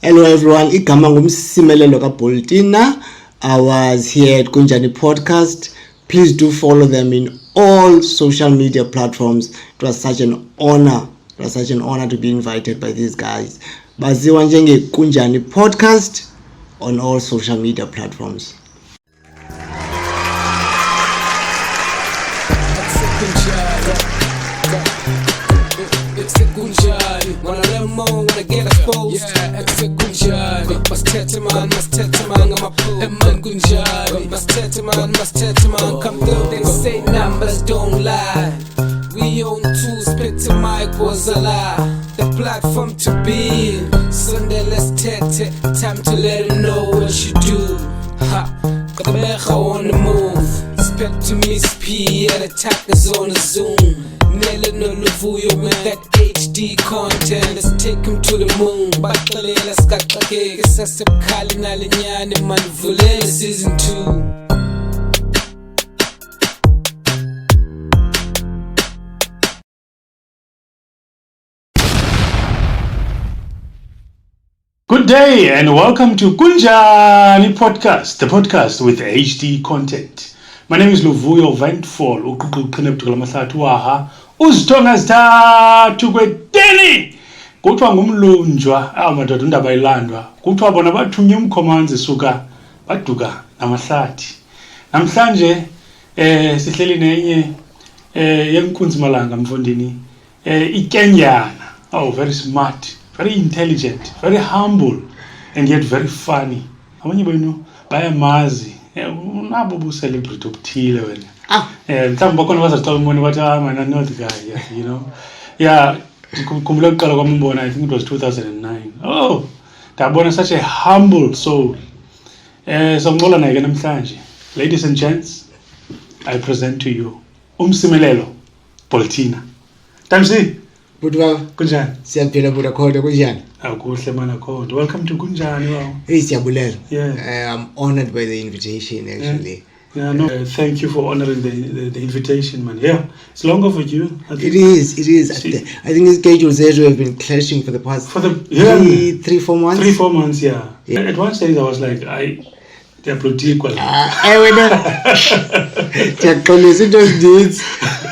Hello everyone, igama Msimelelo Boltina. I was here at Kunjani Podcast. Please do follow them in all social media platforms. It was such an honor. It was such an honor to be invited by these guys. Baziwa njenge Kunjani Podcast on all social media platforms. Wanna learn more, wanna get exposed. Yeah, Kunjani. Must tete man, I'm a pool. Man Kunjani. Must tete man, come through. They say numbers don't lie. We own two, spit to mic was a lie. The platform to be in. Sunday let's tete. Time to let them know what you do. Ha, got the mecha on the move. Spec to Miss P, and attackers on the Zoom. Nela no Luvuyo with that HD content. Let's take him to the moon. Bakalela skakake. Sasep Kali Nalinyane Manvulele season 2. Good day and welcome to Kunjani Podcast, the podcast with HD content. My name is Windvoel. Mquqo uzitonga zithathu kweteni kuthiwa ngumlunjwa amadoda indaba ilandwa kuthiwa bona bathunya umkhomanzi suka baduka namahlathi. Namhlanje sihleli nenye yenkunzi malanga mfondini ikenyana. Oh, very smart, very intelligent, very humble and yet very funny. Abanye benu bayamazi unabo bu celebrity obuthile wena. Mhlawumbe bakhona bazathola umbone bathi man, I know the guy, yeah, you know. Yeah, ngikhumbula ukuqala kwami umbona, I think it was 2009. Oh, ndabona such a humble soul. Songcola naye ke namhlanje. Ladies and gents, I present to you Msimelelo Boltina. Tamsi, Budwa, Kunjani? siyaphila buda khona Kunjani. Akuhle mana khona. Welcome to Kunjani wow. Hey siyabulela. Yeah. I'm honored by the invitation actually. Yeah, no. Thank you for honoring the invitation, man. Yeah, it's long overdue. It is. I think the schedules have been clashing for the past 3-4 months. 3-4 months, yeah. At one stage, I was like, they're political.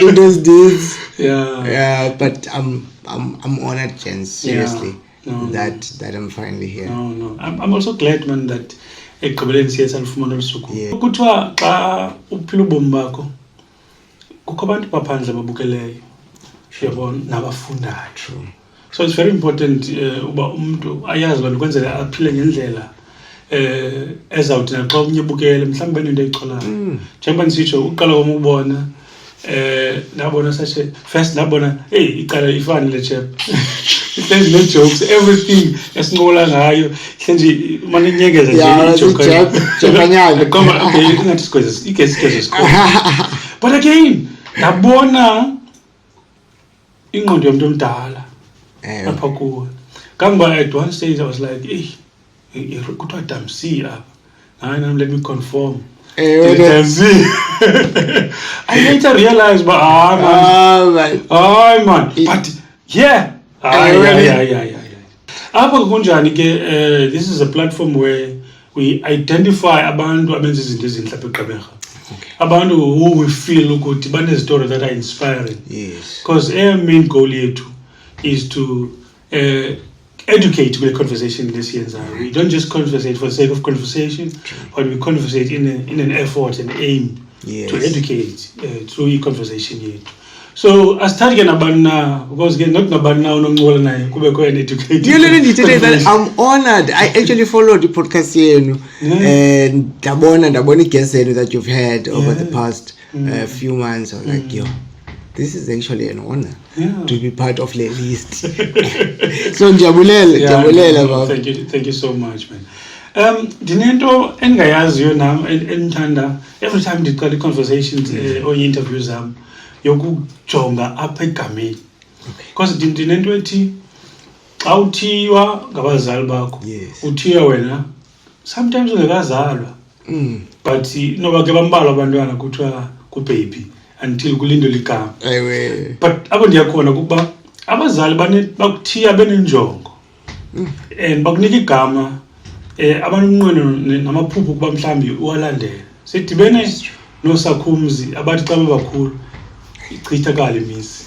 It those deeds. Yeah. But I'm honored, Jen. Seriously, that I'm finally here. No. I'm also glad, man, that ekugqibeleni siye salifumana olusuku. Kuthiwa xa uphila ubomi bakho kukho abantu baphandle babukeleyo uyabona nabafundayo. So it's very important uba umuntu ayazi loo nto kwenzela aphile ngendlela ezawuthi naxa omnye ebukele mhlawumbi benento eyicholayo. Njengoba ndisitsho uqala kwam ukubona ndabona first ndabona icala ifani le chap. There's no jokes, everything esinqola ngayo nje manje inyengeza nje ijoke. Okay, ingathi sikweza igesi. But again, ndabona ingqondo yomuntu omdala lapha kuwe. Kambe at one stage I was like, kuthiwa damsi apha. Now let me conform. I later realized, man. But yeah. Yeah. Apha Kunjani ke this is a platform where we identify abantu abenza izinto ezinhle apha eGqeberha. Abantu who we feel ukuthi bane story that are inspiring. Yes. Because our main goal yethu is to educate with conversation lesiyenzayo. We don't just conversate for the sake of conversation, but we conversate in an effort and aim to educate through conversation yethu. So I started getting about now because not about now no more than kube ko an educated. That I'm honored. I actually followed the podcast here and dabona guests that you've had over the past few months. I was like, yo, this is actually an honor to be part of the list. So jabulela. Thank you so much, man. Dinento engayaziyo nam enthanda every time ndiqala conversations or interviews yokujonga apha egameni. Because dinento ethi xa uthiywa ngabazali bakho uthiywa wena sometimes ungekazalwa but noba ke bambalwa abantwana kuthiwa ku-baby until kulindo ligama. But abo ndiyakhona kuba abazali bakuthiya benenjongo and bakunika igama abantu umnqweno namaphupho kuba mhlambi uwalandela sidibene nosakhumzi abathi xa bebakhulu ichitha kale misi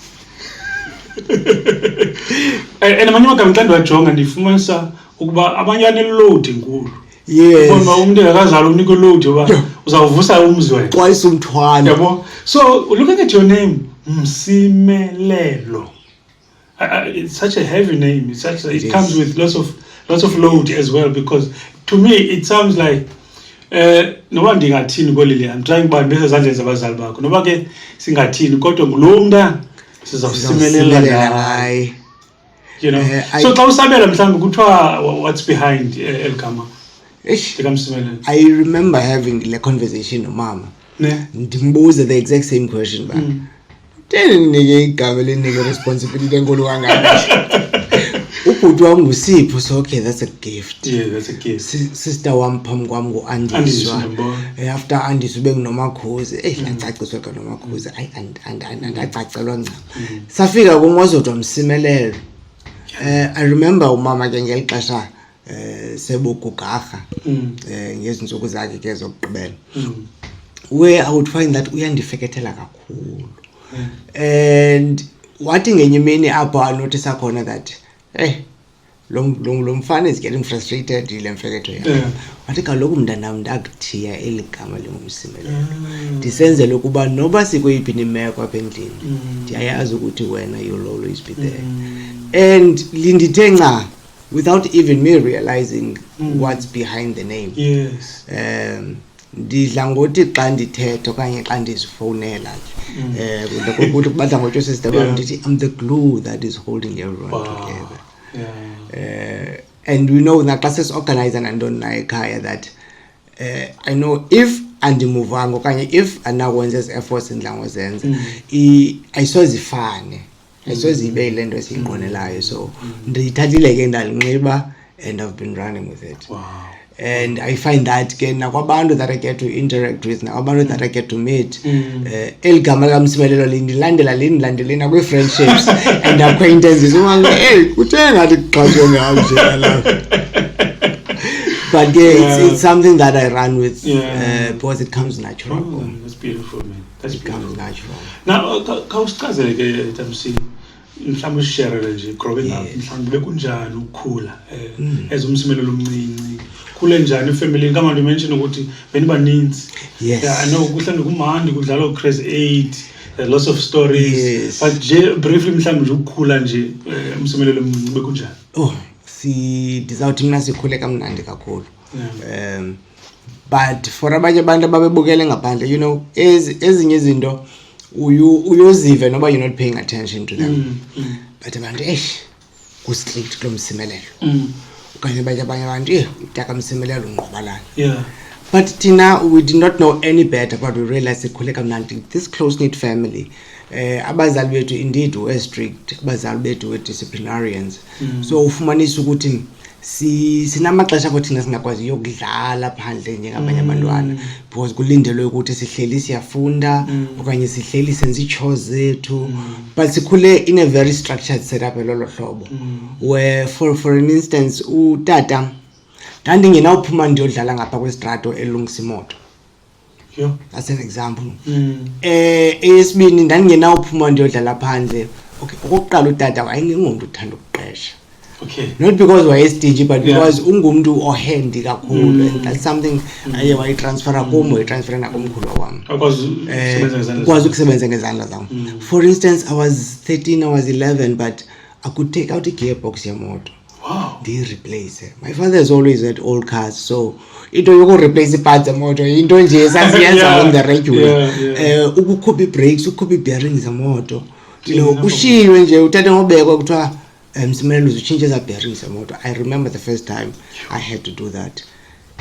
and amanye amagama xa ndiwajonga ndifumanisa ukuba abanye baneload enkulu. Yes. Uma umuntu akazala unika load yoba uzawuvusa umzi wena. Twice umthwalo. Yabo. So looking at your name, Msimelelo. It's such a heavy name. It comes with lots of load as well, because to me it sounds like noba ndingathini kolile, I'm trying uba ndibese ezandleni zabazali bakho noba ke singathini kodwa ngulo mntana sizawusimelela naye. You know, so xa usabela mhlawumbi kuthiwa what's behind elgama likamsimelelo? I remember having a conversation with mama. Ndimbuza the exact same question ba. Ndinike igama lenike responsibility enkulu kangaka. Ubhuti wami ngusipho, so okay, that's a gift. Yeah, that's a gift. Sister wami phambi kwami ngo-Andiswa. After Andiswa bekunomakhozi, ngacaciswa ka nomakhozi, andacacelwa ncam. Safika kumozodwa Msimelelo. I remember umama ke ngelixesha sebugugarha ngezinsuku zakhe ke zokugqibela, where I would find that uyandifekethela kakhulu. And wathi ngenye imini apho anotice khona that lo mfana is getting frustrated yile mfeketho yakhe. Wathi kaloku mntanam ndakuthiya eli gama lingumsimelelo, ndisenzele ukuba noba sikweyiphi nimeko apha endlini ndiyayazi ukuthi wena you'll always be there. And lindithe nca without even me realizing what's behind the name. Yes. Ndidla ngothi xa ndithetha okanye xa ndizifowunela ukuthi badla ngotsho sister bam ndithi I'm the glue that is holding everyone together. And we know naxa sesiorganize nantoni na ekhaya that I know if andimuvanga okanye if anawenza ezi efforts ndidla ngozenza ayisozifane, ayisozibe yile nto esiyinqwenelayo. So ndiyithathile ke ndalinxiba and I've been running with it. Wow. And I find that ke nakwabantu that I get to interact with, nakwabantu that I get to meet, eli gama likamsimelelo lindilandela kwi-friendships and acquaintances. Kuthe ngathi kuxhashwe ngam nje lapha. But it's something that I run with because it comes natural. That's beautiful, man. It comes natural. Now, khawusichazele ke Tamsi, mhlawumbe usharele nje growing up, mhlawumbe bekunjani ukukhula as umsimelelo omncinci, khule njani efamily kama nto mention ukuthi benibaninzi. Yes. Yeah, I know kuhlanje kumandi kudlala uCrazy 8, there's lots of stories. Yes. But briefly mhlawumbe nje ukukhula nje umsimelelo omncinci bekunjani? Ndizawuthi mina sikhule kamnandi kakhulu. But for abanye abantu ababebukele ngaphandle, you know, ezinye izinto uyozive noba you're not paying attention to them. But abantu kustrict kulo Msimelelo. Okanye abanye abantu utaka Msimelelo ungqobalana. Yeah. But Tina, we did not know any better, but we realized sikhule kamnandi, this close-knit family. Abazali bethu indeed were strict, abazali bethu were disciplinarians. So ufumanisa ukuthi sinamaxesha apho thina singakwazi yokudlala phandle njengabanye abantwana, because kulindelwe ukuthi sihleli siyafunda okanye sihleli senza i-chores zethu. But sikhule in a very structured setup elolo hlobo, where for an instance utata ndandingenawuphuma ndiyodlala ngapha kwestrato elungisa imoto. Yeah. That's an example. Eyesibini ndandingenawuphuma ndiyodlala phandle. Okay, okokuqala utata wayengengomntu uthanda ukuqesha. Okay. Not because wayestingy, but because ungumntu ohandy kakhulu, and that's something aye wayitransfera kum, wayitransfera nakumkhulu wami. Ukwazi ukusebenza ngezandla zam. For instance, I was 13, I was 11, but I could take out a gearbox yemoto. Wow. They replace. My father has always had old cars, so into you go replace the parts emoto, into nje sasiyenza on the regular. Ukukhupha brakes, ukukhupha bearings emoto. You know, ushiwe nje uthathe ngobekwa kuthiwa Msimelelo uzichange eza bearings emoto. I remember the first time I had to do that.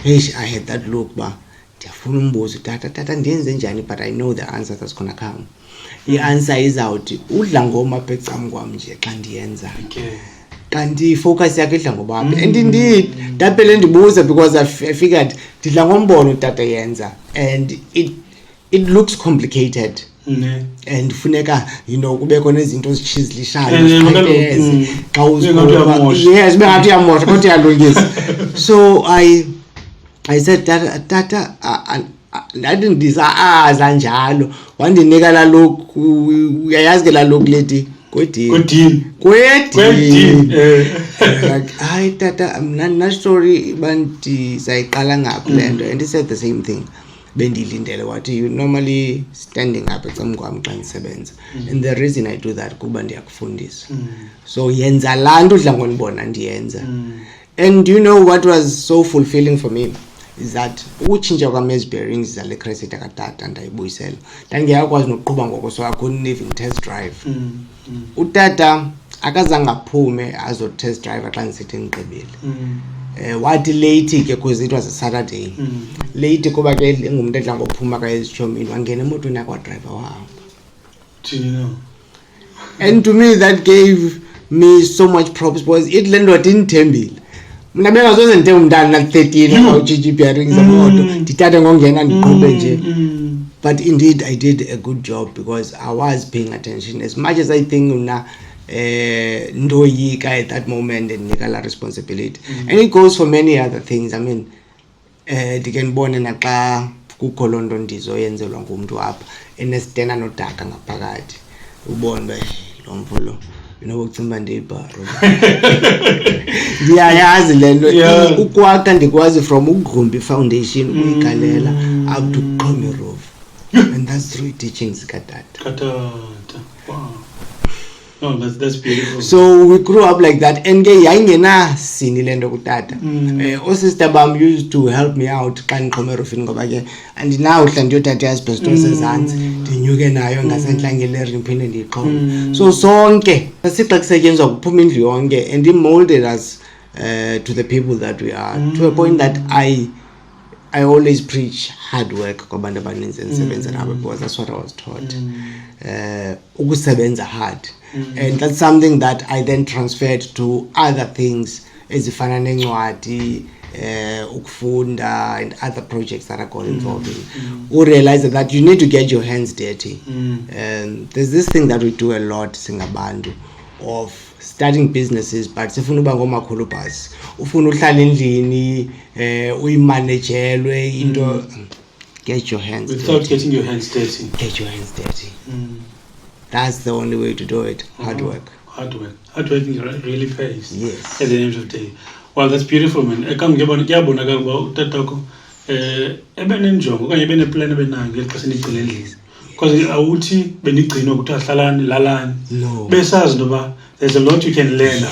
I had that look ba ndiyafuna umbuzo tata ndiyenze njani, but I know the answer that's going to come. The answer is out. Udla ngoma pecam kwam nje xa ndiyenza. Okay. Kanti focus yakhe idla ngobaphi. And indeed ndaphela ndibuza because I figured ndidla ngombono utata yenza, and it looks complicated and funeka kube khona izinto ezitshizilishayo yes bengathi uyamosha kodwa uyalungisa. So I said tata ndathi ndisaza njalo wandinika laloku uyayazi ke laloku leti kwedini like hayi tata mna story banti sayiqala ngaphi lento, and he said the same thing. Bendilindele wathi you normally standing up ecamkwami xa ndisebenza, and the reason I do that kuba ndiyakufundisa. So yenza laa nto udla ngonibona ndiyenza. And you know what was so fulfilling for me is that ukutshintsha kwam bearings zale credit katata ndayibuyisela ndangeyakwazi nokuqhuba ngoko, so I couldn't even test drive. Utata akazange aphume azo test drive xa ndisithi ndiqibile. Wathi late ke because it was a Saturday. Late kuba ke engumntu edla ngophuma ka ezitshomini wangena emotweni yakwa driver wahamba. And to me that gave me so much props because it lento didn't mina bengazoze ndithe umntana na 13 awutshintsha bearings zemoto ndithathe ngongena ndiqhube nje. But indeed I did a good job because I was paying attention as much as I think una ndoyika at that moment and nika la responsibility. And it goes for many other things. I mean ndikenibone naxa kukho loo nto ndizoyenzelwa ngumntu apha enesitena nodaka ngaphakathi ubone lo mfo lo ukucimba ndiyibharo. Ndiyayazi le nto ukwakha ndikwazi from ugrumbi foundation ukuyigalela up to Mquqo roof, and that's through teachings katata. Wow. No, that's beautiful. So we grew up like that, and yayingena sini lento kutata. Sister bam used to help me out xa Mquqo roof ngoba ke and now hla ndiyothatha asbestos ezantsi ndinyuke nayo ngasentlangele riphinde ndiyiqhole. So sonke sixa kusetyenzwa kuphuma indlu yonke, and he molded us to the people that we are, to a point that I always preach hard work kwabantu abaninzi endisebenza nabo, because that's what I was taught. Ukusebenza hard. And that's something that I then transferred to other things ezifana nencwadi, ukufunda, and other projects that I got involved in. We realize that you need to get your hands dirty. There's this thing that we do a lot singabantu of starting businesses, but sifuna uba ngomakhulupasi, ufuna uhlala endlini uyimanagelwe into. Get your hands without dirty. getting your hands dirty. Get your hands dirty. That's the only way to do it. Hard work. Hard work really pays. Yes. At the end of the day. Well, that's beautiful, man. Kuyabonakala ukuba utatakho ebenenjongo okanye beneplan ebenayo ngexesha enigcina endlini. Because awuthi benigcina ukuthi ahlalani lalani. No. Besazi ndoba there's a lot you can learn.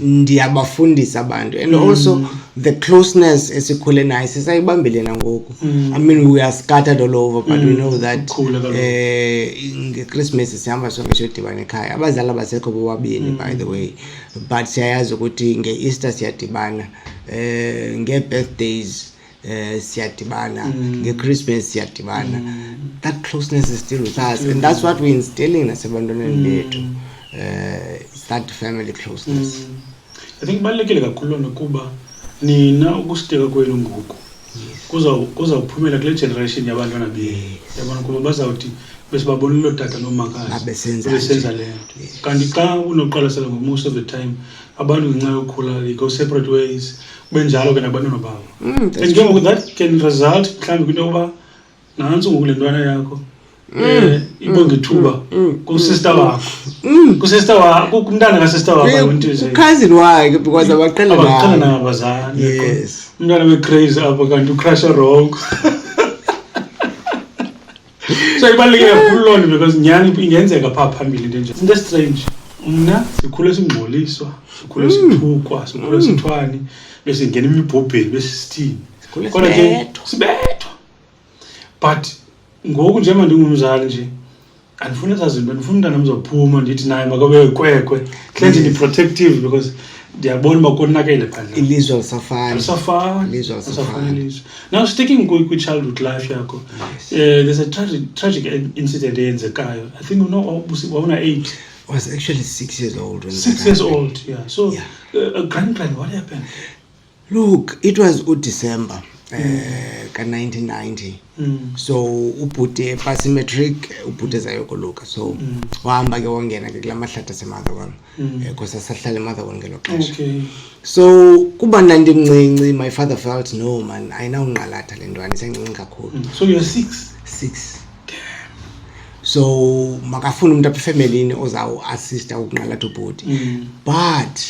Ndiyabafundisa abantu, and also the closeness esikhule nayo sisayibambile nangoku. I mean, we are scattered all over, but we know that ngeChristmas sihamba sonke siyodibana ekhaya. Abazali abasekho bobabini by the way, but siyayazi ukuthi nge-Easter siyadibana, nge-birthdays siyadibana, nge-Christmas siyadibana. That closeness is still with us, and that's what we're instilling nasebantwaneni bethu. It's that family closeness. I think balekile kakhulu nokuba nina ukusteka kwenu ngoku kuzawuphumela kule generation yabantwana benu. Yabona kuba bazawuthi besibabona lo tata nomakazi besenza le nto. Kanti xa unoqalasela most of the time abantu ngenxa yokhula they go separate ways, benjalo ke nabantwana babo. And ngoku that can result mhlawumbi kwinto yokuba nantsi ngoku le ntwana yakho ibonge ithuba kusister wakho kumntana kasister wakho cousin wakhe, because abaqala nabazali. Yes. Umntana we-crazy apha kanti ucrusha wrong. So ibaluleke kakhulu loo nto, because nyani ingenzeka phaa phambili into enje. Into strange, mna sikhule singxoliswa, sikhule sithukwa, sikhule sithwani, besingena imibhobheni besisithini, kodwa ke sibethwa. But ngoku njengoba ndingumzali nje andifuni ezazinto, andifuni umntana mzophuma ndithi naye makabe kwekwe hle ndi-protective, because ndiyabona uba konakele phandle. Ilizwe lisafana. Now sticking kwi-childhood life yakho, there's a tragic incident eyenzekayo. I think wawuna 8. I was actually 6 years old. 6 years old, yeah. So, grand, what happened? Look, it was December. ka-1990. So ubhuti epasimetric ubhuti ezayokoluka, so wahamba ke wongena ke kula mahlathi aseMotherwell because sahlala eMotherwell ngelo xesha. So kuba ndandimncinci, my father felt no man, ayinawunqalatha le ntwana isencinci kakhulu. So you're 6? 6. So makafuna umuntu apha efamilini ozawu assista ukunqalatha ubhuti, but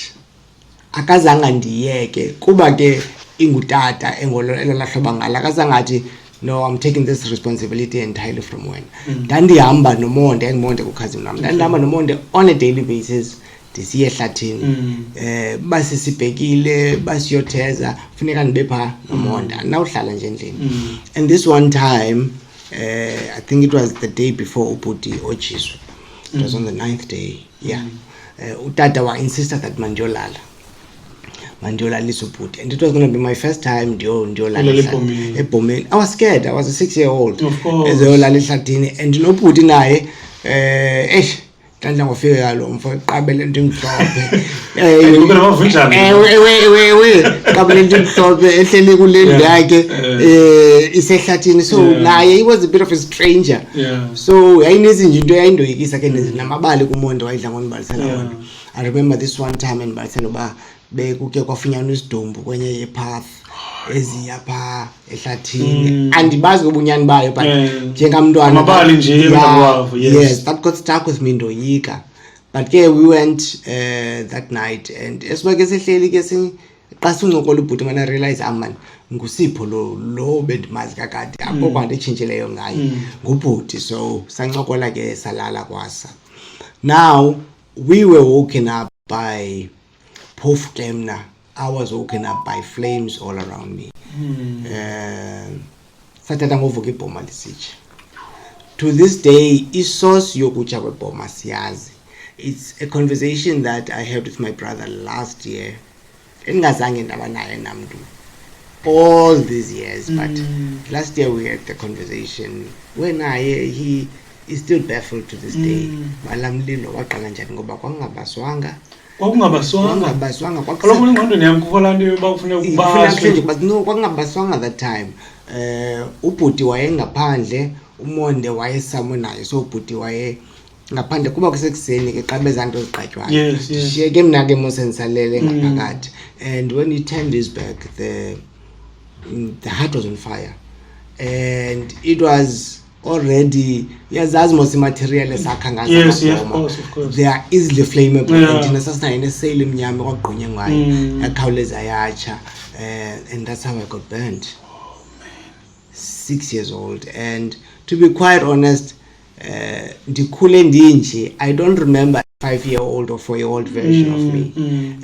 akazange ndiyeke kuba ke ingutata engolo elahloba ngala, akazange no, I'm taking this responsibility entirely from when. Ndandihamba nomonde, engimonde kukhazini wami, ndandihamba nomonde on a daily basis ndisiye ehlathini. Basisibhekile basiyotheza funeka ndibe pha nomonde, andinawuhlala nje endlini. And this one time I think it was the day before ubhuti otshiswa. It was on the 9th day. Yeah. Utata wa insisted that mandiyolala ubhuti, and it was going to be my first time ndiyolala ebhomeni. I was scared. I was a 6-year-old. Of course. Ezolala ehlathini, and nobhuti naye ndandla ngofika kalo mfo qabele into imhlophe. Qabele into imhlophe ehleli kule ndakhe isehlathini. So naye he was a bit of a stranger. So yayinezi nje into yayindoyikisa ke namabali kumonde wayidla ngonibalisela wona. I remember this one time endibalisela uba bekuke kwafunyanwa isidumbu kwenye yepath eziya pha ehlathini, andibazi ubunyani bayo, but njengamntwana amabali nje emntakwabo. Yes, that got stuck with me ndoyika. But ke we went that night, and esibake sehleli ke xa sincokola ubhuti mana realize amani ngusipho lo bendimazi kakade, akho kwanto etshintshileyo ngaye ngubhuti. So sancokola ke salala kwasa. Now we were woken up by Pof Kemna. I was woken up by flames all around me. Satata ngovuka ibhoma lisitsha. To this day, isource yokutsha kwebhoma siyazi. It's a conversation that I had with my brother last year. Engazange ndaba naye namntu all these years, but last year we had the conversation when he is still baffled to this day. Malamlilo waqala njani ngoba kwangabaswanga kaloku ingqondweni yam kukho laa nto yoba kufuneka ukubaswe, but no, kwangabaswanga that time. Ubhuti wayengaphandle, umonde wayesamwe naye, so ubhuti waye ngaphandle kuba kusekuseni ke xa bezanto ziqatywayo. Shiye ke mna ke mosensalele ngaphakathi, and when he turned his back, the heart was on fire, and it was already yazazi mos material esakha ngazo. Yes, of course. They are easily flammable. And thina sasinayo nesale emnyama kwagqunywe ngayo yakhawuleza yatsha, and that's how I got burned. 6 years old, and to be quite honest, ndikhule ndinje. I don't remember a 5-year-old or 4-year-old version of me,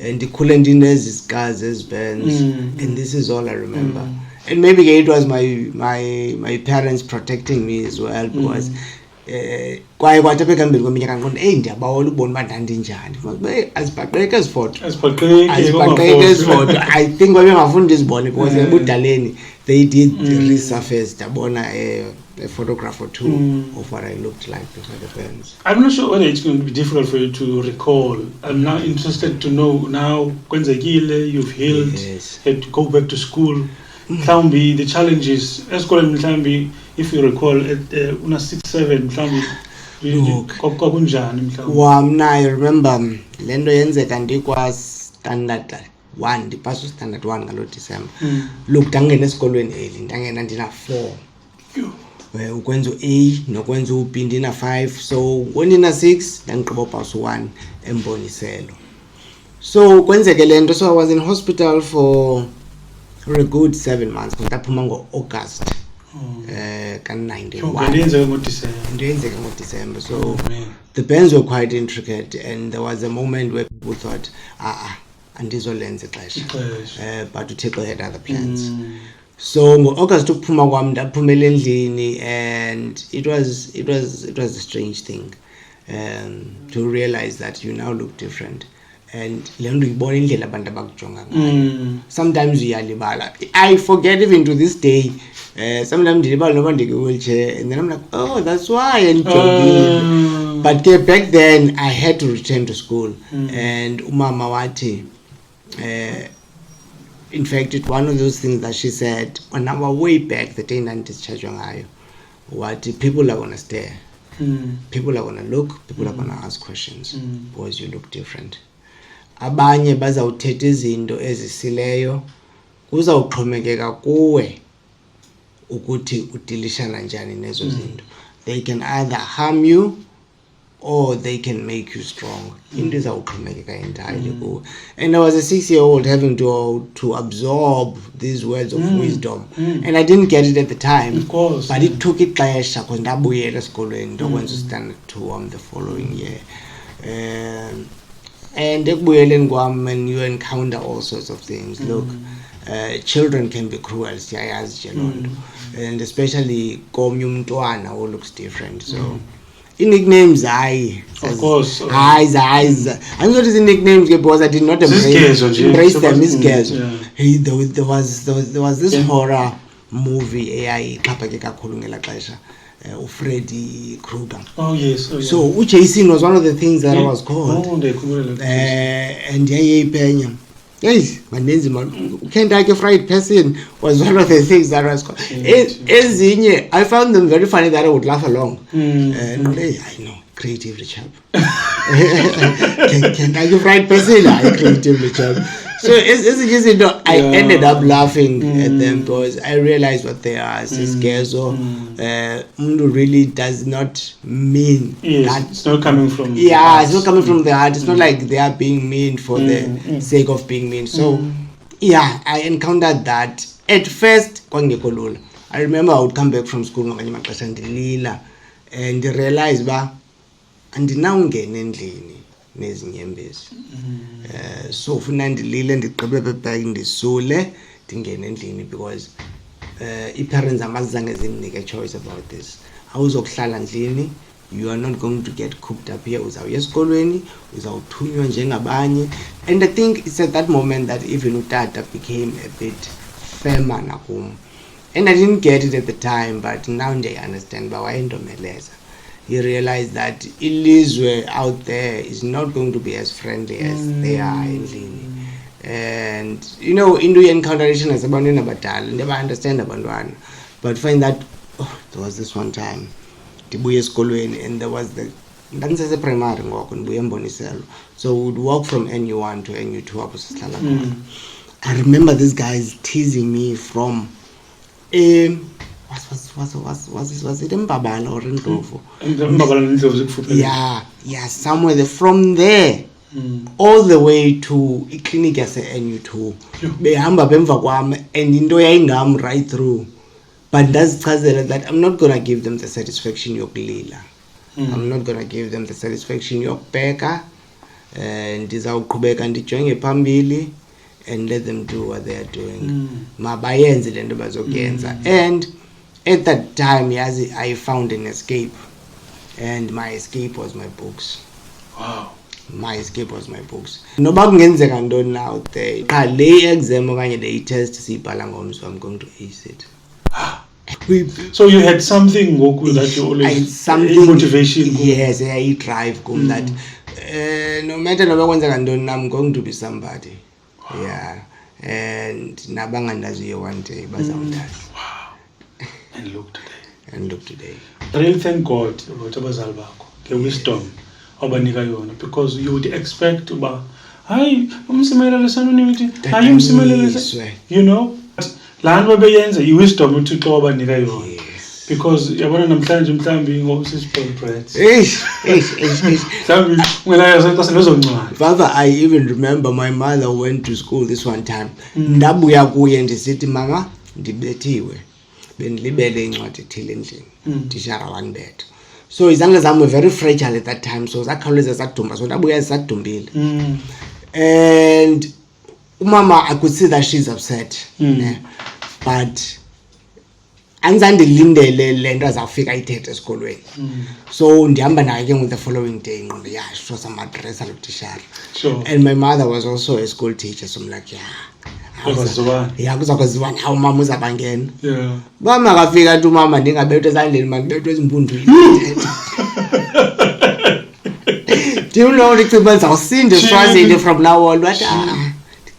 and ndikhule ndinezi scars, ezi burns, and this is all I remember. And maybe it was my parents protecting me as well, because kwaye kwathi apha ekuhambeni kweminyaka ndiqonda ndiyabawela ukubona uba ndandinjani. Azibhaqeke ezi foto, I think babengafuni ndizibone because ebudaleni they did resurface, ndabona a photograph or two of what I looked like before the burns. I'm not sure whether it's going to be difficult for you to recall. I'm now interested to know now, kwenzekile, you've healed, had to go back to school. Mhlawumbi the challenges esikoleni, mhlawumbi if you recall at una 6-7 mhlawumbi kwakunjani mhlawumbi? Mna I remember le nto yenzeka ndikwa standard 1, ndipasa standard 1 ngalo December. Look, ndangena esikolweni early, ndangena ndina 4. Ukwenza A nokwenza uB ndina 5, so ndina 6 ndandigqiba upasa 1 emboniselo. So kwenzeke le nto, so I was in hospital for a good 7 months. Ndaphuma ngo-August ka-91. Ndiyenzeka ngo-December. So the burns were quite intricate, and there was a moment where people thought, andizolenza ixesha, but uThixo had other plans. So ngo-August ukuphuma kwam ndaphumela endlini, and it was a strange thing to realize that you now look different. And le nto uyibona indlela abantu abakujonga ngayo. Sometimes uyalibala. I forget even to this day. Sometimes ndilibala noba ndikwi-wheelchair, and then I'm like, oh, that's why. And but back then I had to return to school, and umama wathi In fact, it's one of those things that she said on our way back, the day that discharged ngayo, what people are going to stare. People are going to look, people are going to ask questions because you look different. Abanye bazawuthetha izinto ezisileyo kuzawuxhomekeka kuwe ukuthi udilishana njani nezo zinto. They can either harm you or they can make you strong. Into izawuxhomekeka entirely kuwe. And I was a 6-year-old having to absorb these words of wisdom. And I didn't get it at the time. Of course. But it took ixesha because ndabuyela esikolweni ndokwenza standard 2 the following year. And ekubuyeleni kwam, and you encounter all sorts of things. Look, children can be cruel, siyayazi nje loo nto. And especially komnye umntwana who looks different. So nicknames, of course. I'm not using nicknames because I did not embrace them. There was this horror movie Freddy Krueger. Oh yes. So chasing was one of the things that I was called. And yes, my name can't like a fried person was one of the things that I was called. I found them very funny that I would laugh along. And I know, creatively chap. Can't like a fried person, I creatively chap. So I ended up laughing at them because I realized what they are. Siskezo really does not mean that. It's not coming from it's not coming from the heart. It's not like they are being mean for the sake of being mean. So I encountered that. At first, I remember I would come back from school and realize so ufuna ndilile ndigqibe bebheke ndisule ndingene endlini because i-parents amazange zinike choice about this. Awuzokuhlala ndlini, you are not going to get cooked up here. Uzawuya esikolweni, uzawuthunywa njengabanye. And I think it's at that moment that even utata became a bit firmer nakum. And I didn't get it at the time, but now I understand ba wayendomeleza. He realized that ilizwe out there is not going to be as friendly as they are in Lini. And into encounteration as abantwana abadala, never understand abantwana. But find that there was this one time ndibuye esikolweni and there was ndandisese primary ngoko ndibuye emboniselo. So we would walk from NU1 to NU2 apho sihlala khona. I remember this guy is teasing me from was it Mbabala or Ndlovu? Yeah, somewhere there. From there all the way to clinic as a NU2. Behamba bemva kwami and into yayingam right through. But that's that I'm not gonna give them the satisfaction yokulila. I'm not gonna give them the satisfaction yokubheka and ndizawuqhubeka ndijonge phambili and let them do what they are doing. Mabayenze lento bazokuyenza. And at that time, I found an escape, and my escape was my books. Wow. My escape was my books. Noba kungenzeka ntoni out there. Le exam okanye le test siyibhala ngomso, I'm going to ace it. So you had something that you always motivation. Yes, I drive that no matter noba kwenzeka ntoni, I'm going to be somebody. Wow. Yeah, and nabangandaziyo one day bazawudazi. Wow. And look today. I really thank God about abazali bakho, the wisdom obanika yona, because you would expect uba hayi umsimelelo sanunimiti hayi umsimelelo laa nto beyenza i-wisdom uthixo obanika yona. Because yabona namhlanje mhlawumbi ngosispoiled brats. Mhlawumbi ungelayaza senezoncwadi. Father, I even remember my mother went to school this one time. Ndabuya kuye ndisithi mama ndibethiwe. Bendilibele incwadi ethile endlini. Tishara wanibetha. So izandla zami were very fragile at that time, so zakhawuleza zadumba, so ndabuya zisadumbile. And umama, I could see that she's upset. But anzandilindele le nto azawufika ithethe esikolweni. So ndihamba naye ke the following day ngqondo show some address alo tishara. Sure. And my mother was also a school teacher, so I'm like kuzakwaziwa nawo mama uzabangena. Mama akafika tu mama ndingabethwe ezandleni mandibethwe ezimpundweni. Do you know the people zawusinde from now on? But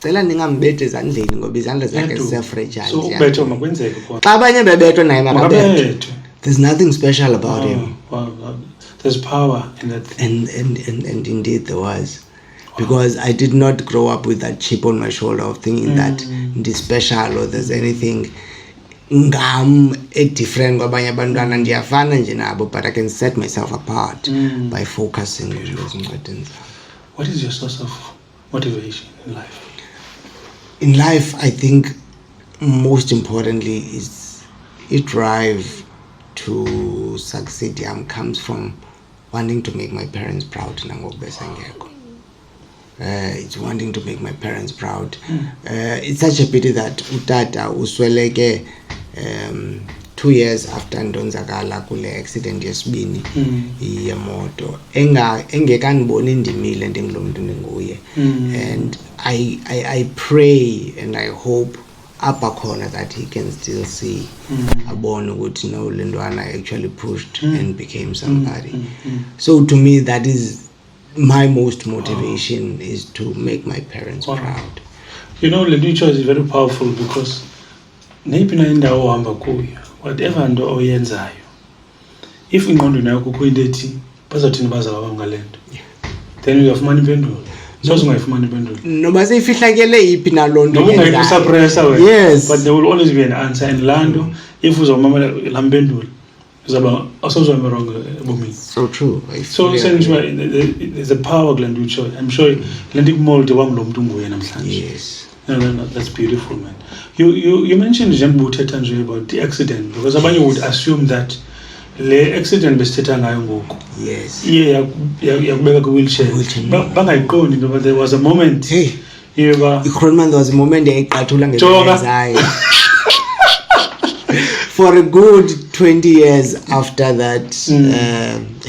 cela ningambethe ezandleni ngoba izandla zakhe zisefragile. So ubethe makwenzeke khona. Xa abanye bebethwe naye makabethwe. Makabethwe. There's nothing special about him. Wow. There's power in that thing. And indeed there was. Because I did not grow up with that chip on my shoulder of thinking that this special or there's anything different kwabanye abantwana ndiyafana nje nabo, but I can set myself apart by focusing on those incentives. What is your source of motivation in life? In life, I think most importantly is a drive to succeed comes from wanting to make my parents proud. It's wanting to make my parents proud. It's such a pity that utata usweleke 2 years after ndonzakala kule accident yesibini yemoto engekandiboni ndimile ndingilo mntu ndinguye. And I pray and I hope apha khona that he can still see abone ukuthi no le ntwana actually pushed and became somebody. So to me that is my most motivation is to make my parents proud. You know, the choice is very powerful because nayiphi indawo ohamba kuyo, whatever nto oyenzayo, if ingqondo nayo kukho into ethi bazothini bazaba ngalento, then uyafumana impendulo. So ungayifumana impendulo noba seyifihlakele yiphi naloo nto ungayisuppressa wena. Yes, but there will always be an answer. And lando if uzawumamela la mpendulo uzaba awusozuhamba wrong ebomini. So true. So essentially there's a power kule nto utshoyo. I'm sure le nto ikumolde wamlo mntu unguye namhlanje. Yes. No, that's beautiful, man. You mentioned njengoba uthetha nje about the accident because abanye would assume that le accident besithetha ngayo ngoku. Yes. Yeah, yakubeka ku wheelchair. Bangayiqondi ngoba there was a moment. Hey. Yeba. Ikhuluma there was a moment eyiqathula ngezayo. For a good 20 years after that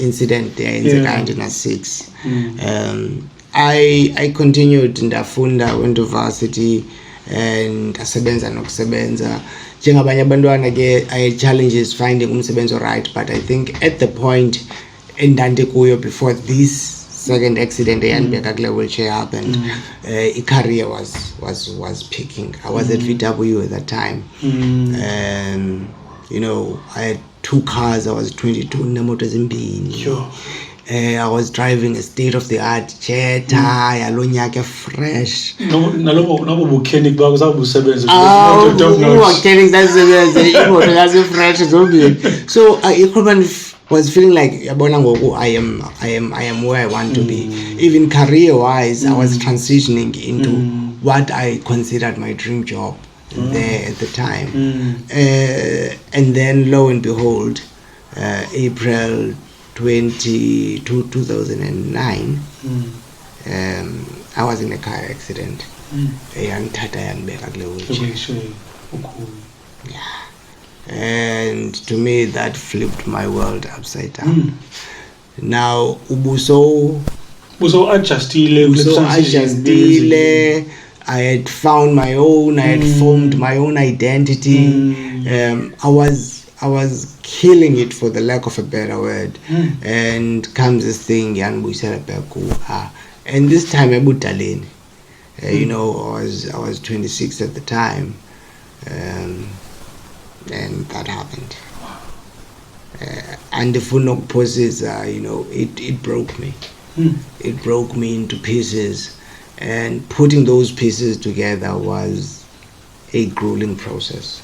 incident there in 1996, I continued ndafunda, went to varsity and asebenza nokusebenza. Njengabanye abantwana ke I had challenges finding umsebenzi right, but I think at the point endandikuyo before this second accident eyandibeka kule wheelchair happened, career was picking. I was at VW at that time. You know, I had 2 cars. I was 22 nemoto ezimbini. Sure. I was driving a state-of-the-art Jetta, yalonyaka fresh. Nabo mechanic bakho sabusebenza. Mechanic that's fresh zombie. So Equipment was feeling like yabona ngoku I am where I want to be. Even career-wise, I was transitioning into what I considered my dream job there at the time. And then lo and behold, April 2009, I was in a car accident. And to me that flipped my world upside down. Now ubuso adjustile, I had found my own, I had formed my own identity. I was killing it, for the lack of a better word. And comes this thing, and this time ebudaleni. You know, I was 26 at the time, and that happened. And the funok poses, you know, it broke me. It broke me into pieces, and putting those pieces together was a grueling process.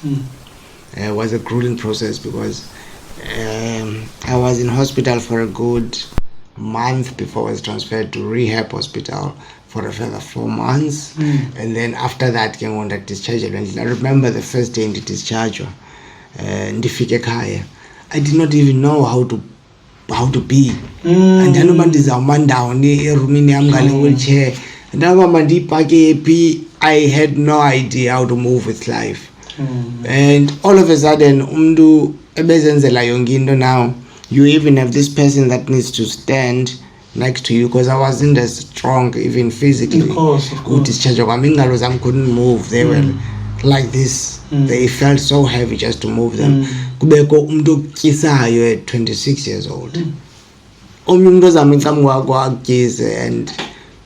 It was a grueling process because I was in hospital for a good month before I was transferred to rehab hospital for a further 4 months. And then after that came on that discharge. I remember the first day in the discharge, ndifike ekhaya, I did not even know how to be. And then erumini yam ngale wheelchair, and I had no idea how to move with life. And all of a sudden umntu ebezenzela yonke into, now you even have this person that needs to stand next to you, because I wasn't as strong even physically. Of course. Discharge kwami ingalo zami couldn't move. They were like this. They felt so heavy just to move them. Kubeko umntu okutyisayo at 26 years old. Omnye umntu ozama incam kwakho akutyise, and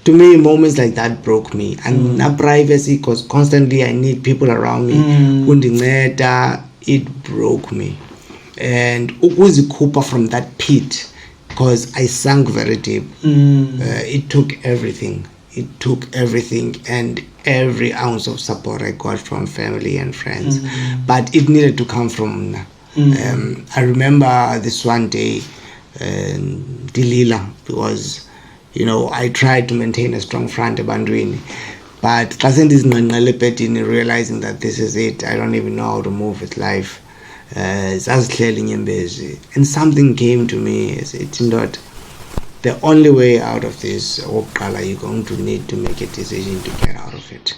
to me, moments like that broke me. And na privacy, because constantly I need people around me. Kundinceda, it broke me. And ukuzikhupha from that pit, because I sank very deep. It took everything. It took everything and every ounce of support I got from family and friends. But it needed to come from I remember this one day, Dilila, because I tried to maintain a strong front ebantwini, but xa sendizinqenqele ebhedini realizing that this is it, I don't even know how to move with life. Zazihleli inyembezi, and something came to me. It's not the only way out of this. You're going to need to make a decision to get out of it.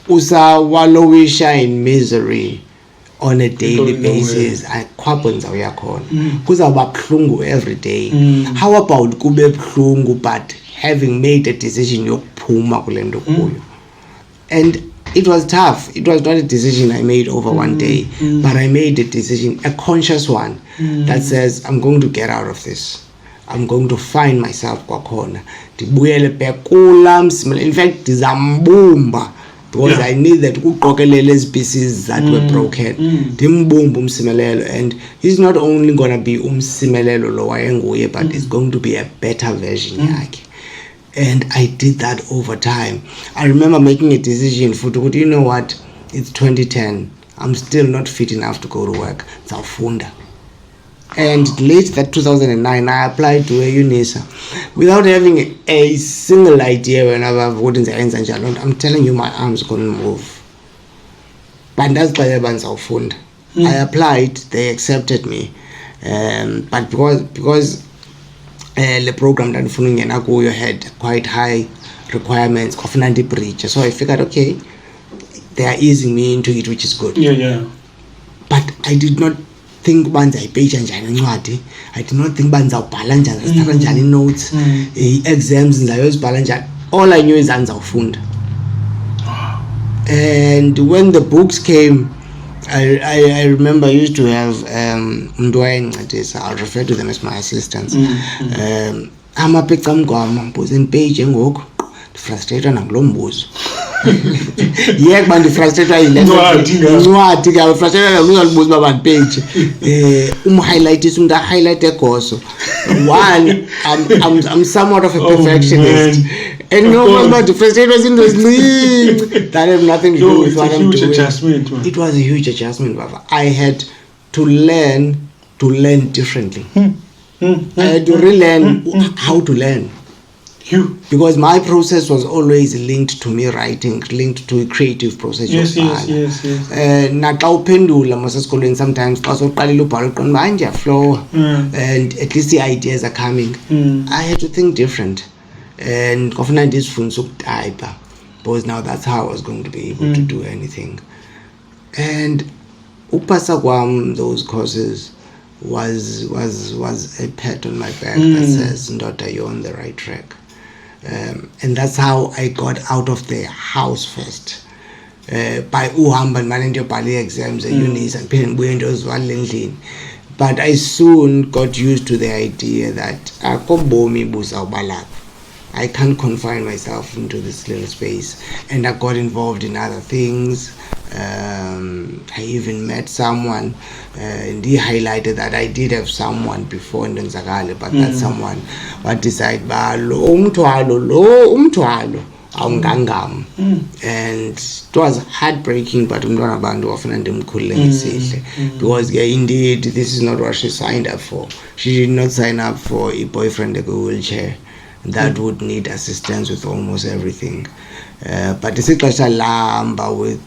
Usawalowisha in misery on a daily basis, akwaphenza uyakhona kuzawuba buhlungu every day. How about kube buhlungu but having made a decision yokuphuma kule nto kuyo? And it was tough. It was not a decision I made over one day, but I made a decision, a conscious one, that says I'm going to get out of this. I'm going to find myself kwakhona. Ndibuyele bekula Msimelelo. In fact, ndizambumba, because I need that ukuqokelela ezi pieces that were broken. Ndimbumba Msimelelo, and he's not only going to be Msimelelo lo wayenguye, but it's going to be a better version yakhe. And I did that over time. I remember making a decision for, you know what, it's 2010. I'm still not fit enough to go to work. Zawufunda. And late that 2009, I applied to a UNISA without having a single idea whenever I've gotten the ends and I'm telling you, my arms couldn't move. But that's why I applied, they accepted me. But because the program that you had quite high requirements of 90 breach, so I figured, okay, they are easing me into it, which is good. But I did not think banza ipage njani incwadi. I did not think banza ubhala njani, start njani notes, exams ndayozibhala njani. All I knew is andizawufunda. And when the books came, I remember I used to have I'll refer to them as my assistants. Amapicca mgwama mbuzo impage ngoku frustrated nangulo mbuzo. Yek man frustrated yile ncwadi ka frustrated nangulo mbuzo baba page. Highlight umuntu highlight egoso. One, I'm somewhat of a perfectionist. And no about the frustrated was in this that had nothing to do with what I'm doing. Adjustment. It was a huge adjustment, Baba. I had to learn differently. I had to relearn how to learn. Because my process was always linked to me writing, linked to a creative process. Yes. Sometimes flow, and at least the ideas are coming. I had to think different. And because now that's how I was going to be able to do anything. And upasa kwam those courses was a pat on my back that says, Ndota, you're on the right track. And that's how I got out of the house first. By uhamba manendo pali exams at unis and pin windows one. But I soon got used to the idea that I can't confine myself into this little space, and I got involved in other things. I even met someone, and he highlighted that I did have someone before in Nzagale, but that someone what decided and it was heartbreaking, but because indeed this is not what she signed up for. She did not sign up for a boyfriend in a wheelchair that would need assistance with almost everything. But the situation with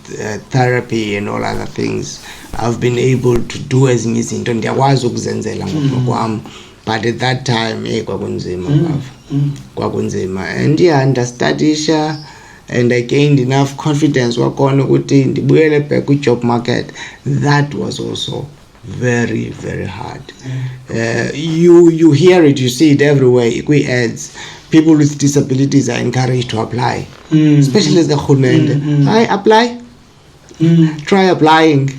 therapy and all other things, I've been able to do as missing. There was but at that time, and yeah, understudisha, and I gained enough confidence in the job market. That was also very, very hard. You hear it, you see it everywhere. Equi ads, people with disabilities are encouraged to apply, especially as the Khulmende. I apply. Try applying.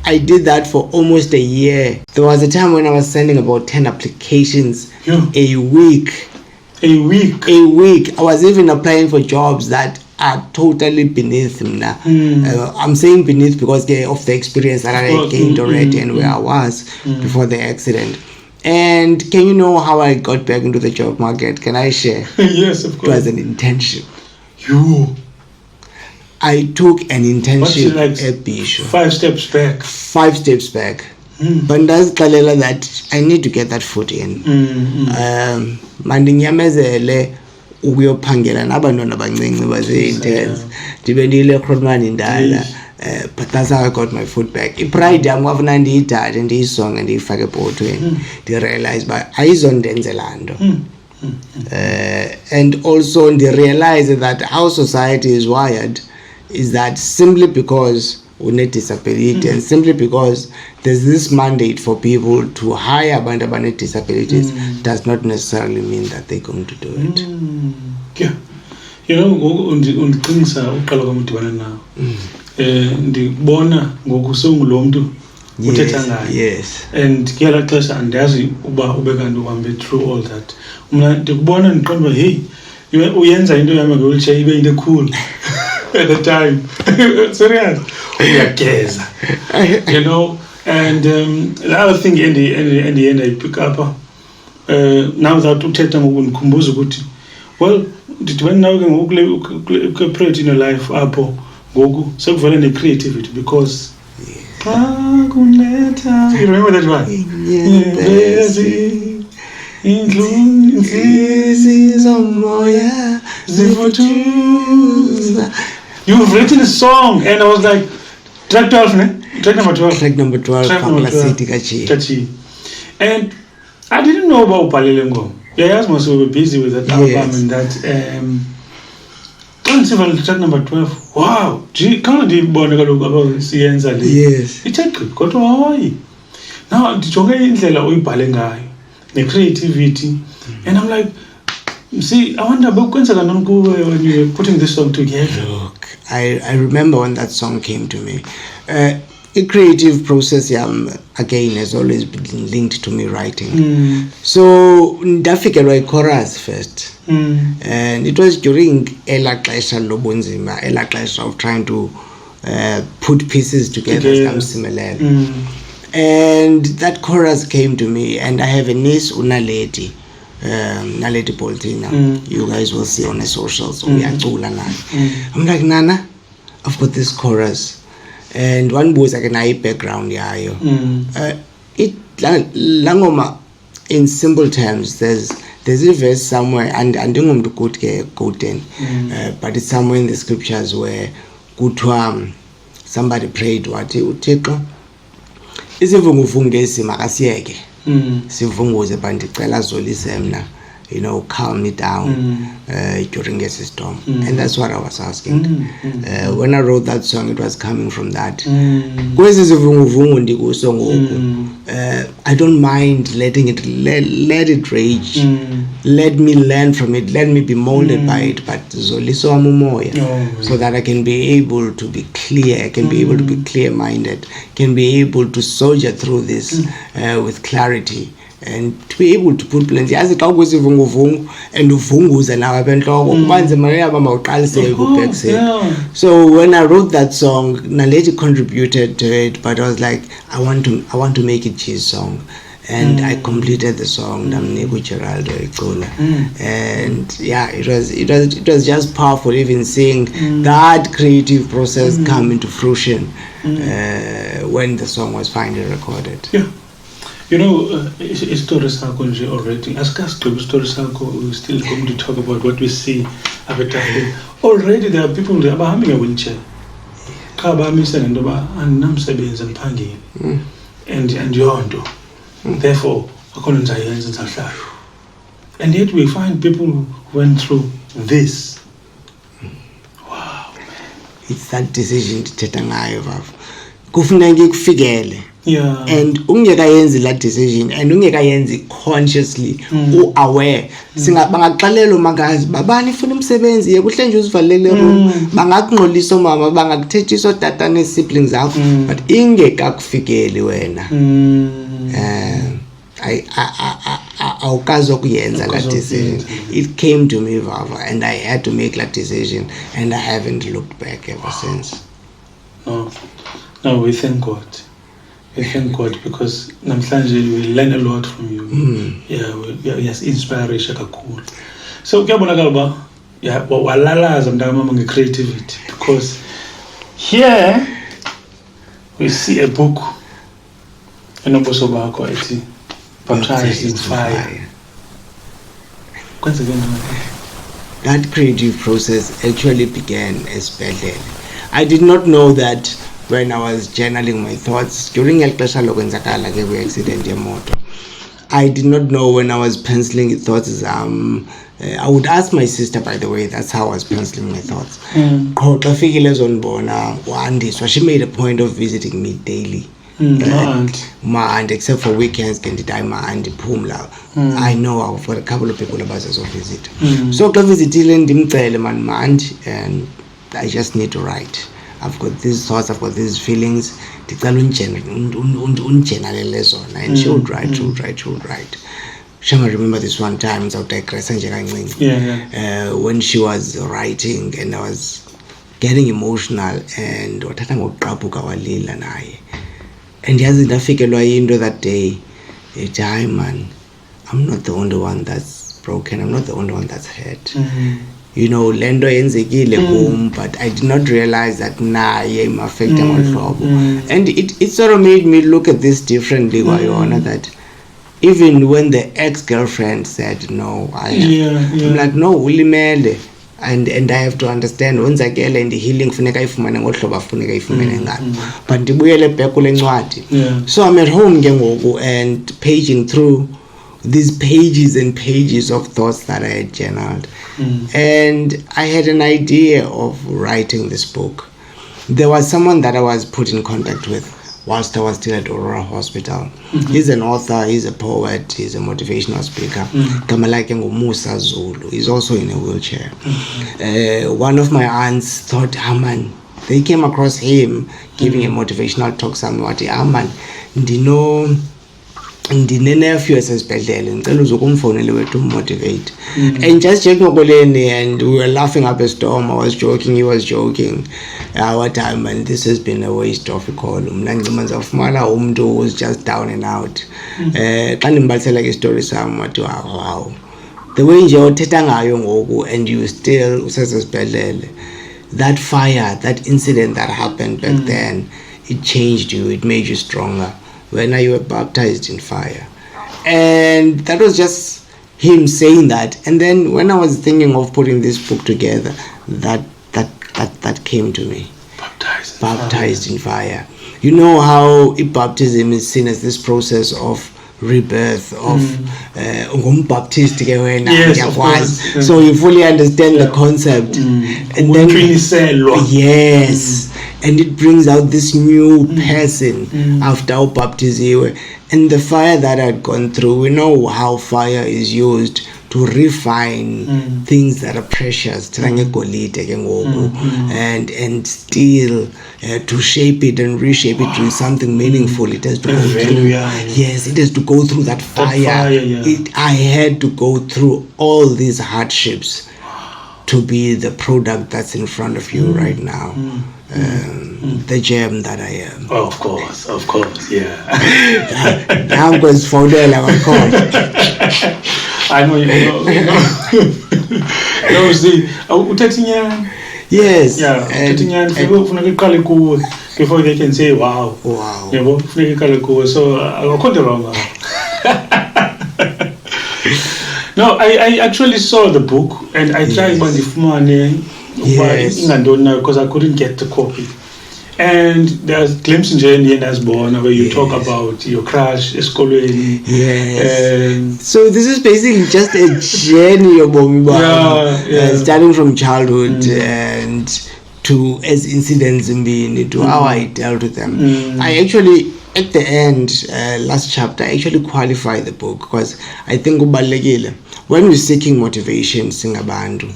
I did that for almost a year. There was a time when I was sending about 10 applications a week. A week. I was even applying for jobs that are totally beneath me now. I'm saying beneath because of the experience that I gained already and where I was before the accident. And can you know how I got back into the job market? Can I share? Yes, of course. It was an internship. I took an internship at Bisho. 5 steps back. 5 steps back. But that's that I need to get that foot in. Mandinyamezele ukuyophangela nabantwana abancinci base-interns ndibe ndiyile-crotman indala. But that's how I got my foot back. Pride yam kwafuna ndiyithathe ndiyisonge ndiyifake ebhotweni ndirealize uba ayizondenzela nto. And also realize that how society is wired is that simply because we need disability and simply because there's this mandate for people to hire abantu abane disabilities does not necessarily mean that they're going to do it. Yeah. You know, undiqinisa uqala kwamdibana nawo. Ndibona ngoku sewungulo mntu uthetha ngayo. Yes. And kuyala xesha andazi uba ube kanti uhambe through all that. Mna ndikubona ndiqonda uba hey uyenza into yami nge-wheelchair ibe into cool at the time. Serious. Uyageza. You know, and the other thing in the end I pick up now that uthetha ngokundikhumbuza ukuthi well ndidibane nawe ke ngoku create in your life apho ngoku sekuvela ne-creativity because you remember that one? You've written a song and I was like track 12 ne? Track number 12. Track number 12 Kachi. And I didn't know about Upalele Ngoma. Yeah, I was so busy with that album and that track number 12. Wow. Can't you born about Sienza? Yes. It's a good go to Hawaii. Now ndijonge indlela uyibhale ngayo the creativity and I'm like see I wonder about when you were putting this song together. Look, I remember when that song came to me. A creative process again has always been linked to me writing. So ndafikelwa chorus first. And it was during ela xesha lobunzima, ela xesha of trying to put pieces together as Msimelelo. And that chorus came to me, and I have a niece, Naledi Boltina. You guys will see on the socials. I'm like, Nana, I've got this chorus. And one was like an eye background. Langoma, in simple terms, there's a verse somewhere, and I don't want to quote but it's somewhere in the scriptures where somebody prayed, Utiko. Isivunguvungesi makasiyeke sivunguze bandicela zolise mna calm me down during a storm. And that's what I was asking. When I wrote that song, it was coming from that. I don't mind letting it let it rage. Let me learn from it. Let me be molded by it. But so that I can be able to be clear. I can be able to be clear-minded. Can be able to soldier through this with clarity. And to be able to put plenty as it always and uvunguza now so when I wrote that song, Naledi contributed to it, but I was like, I want to make it his song. And I completed the song, and yeah, it was just powerful even seeing that creative process come into fruition when the song was finally recorded. Yeah. You know, story circle already. As story circle, we're still going to talk about what we see already. There are people that are having a wheelchair. And you therefore, and yet we find people who went through this. Wow, man. It's that decision to take a yeah. And ungekayenzi that decision and ungekayenzi consciously aware bangaxelelo magazi babani funa umsebenzi yekuhle nje uzivalele room bangakunqolisa mama bangakuthethiswa tata ne siblings zakho but ingekakufikeli wena. awukazi ukuyenza that decision. It came to me, Vava, and I had to make that decision, and I haven't looked back ever since. No, we thank God. We thank God because namhlanje we learn a lot from you. Yes, inspiration kakhulu. So kuyabonakala ba walalaza mntamama nge-creativity, because here we see a book enobuso bakho ethi Baptized in Fire. That creative process actually began as Bennie. I did not know that when I was journaling my thoughts during accident yemoto. I did not know when I was penciling thoughts. I would ask my sister, by the way, that's how I was penciling my thoughts. She made a point of visiting me daily. My aunt, except for weekends, my aunt Pumla. I know for a couple of people about us visit. So I visited my aunt, and I just need to write. I've got these thoughts, I've got these feelings. And she would write, she would write. I remember this one time, when she was writing and I was getting emotional, and yazi ndafikelwa into that day, man, I'm not the only one that's broken, I'm not the only one that's hurt. You know, lendo yenzekile boom, but I did not realize that I'm affecting all trouble. And it sort of made me look at this differently, that even when the ex-girlfriend said no, I'm like, no, ulimele. And I have to understand once again and the healing funeka ifumane ngohlobo afuneka ifumane ngalo, but ndibuyele back kule ncwadi. So I'm at home ke ngoku and paging through these pages and pages of thoughts that I had journaled, and I had an idea of writing this book. There was someone that I was put in contact with whilst I was still at Aurora Hospital. He's an author, he's a poet, he's a motivational speaker. Musa Zulu. He's also in a wheelchair. One of my aunts thought, man, they came across him giving a motivational talk somewhat. Man, ndinenephew esesibhedlele ngicela uzokumfonela wethu motivate. And just Koleni, and we were laughing up a storm. I was joking, he was joking. What time, and this has been a waste of a call. Umntu was just down and out. Xa ndimbalisela ke story sam wathi wow, the way nje othetha ngayo ngoku and you still usesibhedlele, that fire, that incident that happened back then, it changed you, it made you stronger. When you were baptized in fire. And that was just him saying that. And then when I was thinking of putting this book together, that came to me. Baptized in fire. You know how baptism is seen as this process of rebirth, of Baptist. Yes, so you fully understand the concept. And then yes. And it brings out this new person after our baptism. And the fire that I'd gone through, we know how fire is used to refine things that are precious, and still to shape it and reshape it to something meaningful. It has to go through. Yes, it has to go through that fire. I had to go through all these hardships to be the product that's in front of you right now. The gem that I am. Oh, of course, yeah. I'm going to phone there, of course. I know you know. No, see, uthethinyana. Yes. Yeah, uthethinyana. Funeka iqale kuwe before they can say wow. Yebo, funeka iqale kuwe. So akukho wrong. No, I actually saw the book and I tried bandifumane. Yes. Because I couldn't get the copy. And there's glimpse in Unjani and as born where you talk about your crush, eskolweni. Yes. So this is basically just a journey of starting from childhood and to as incidents in being to how I dealt with them. I actually at the end, last chapter, I actually qualify the book because I think ubalulekile. When we're seeking motivation, singabantu,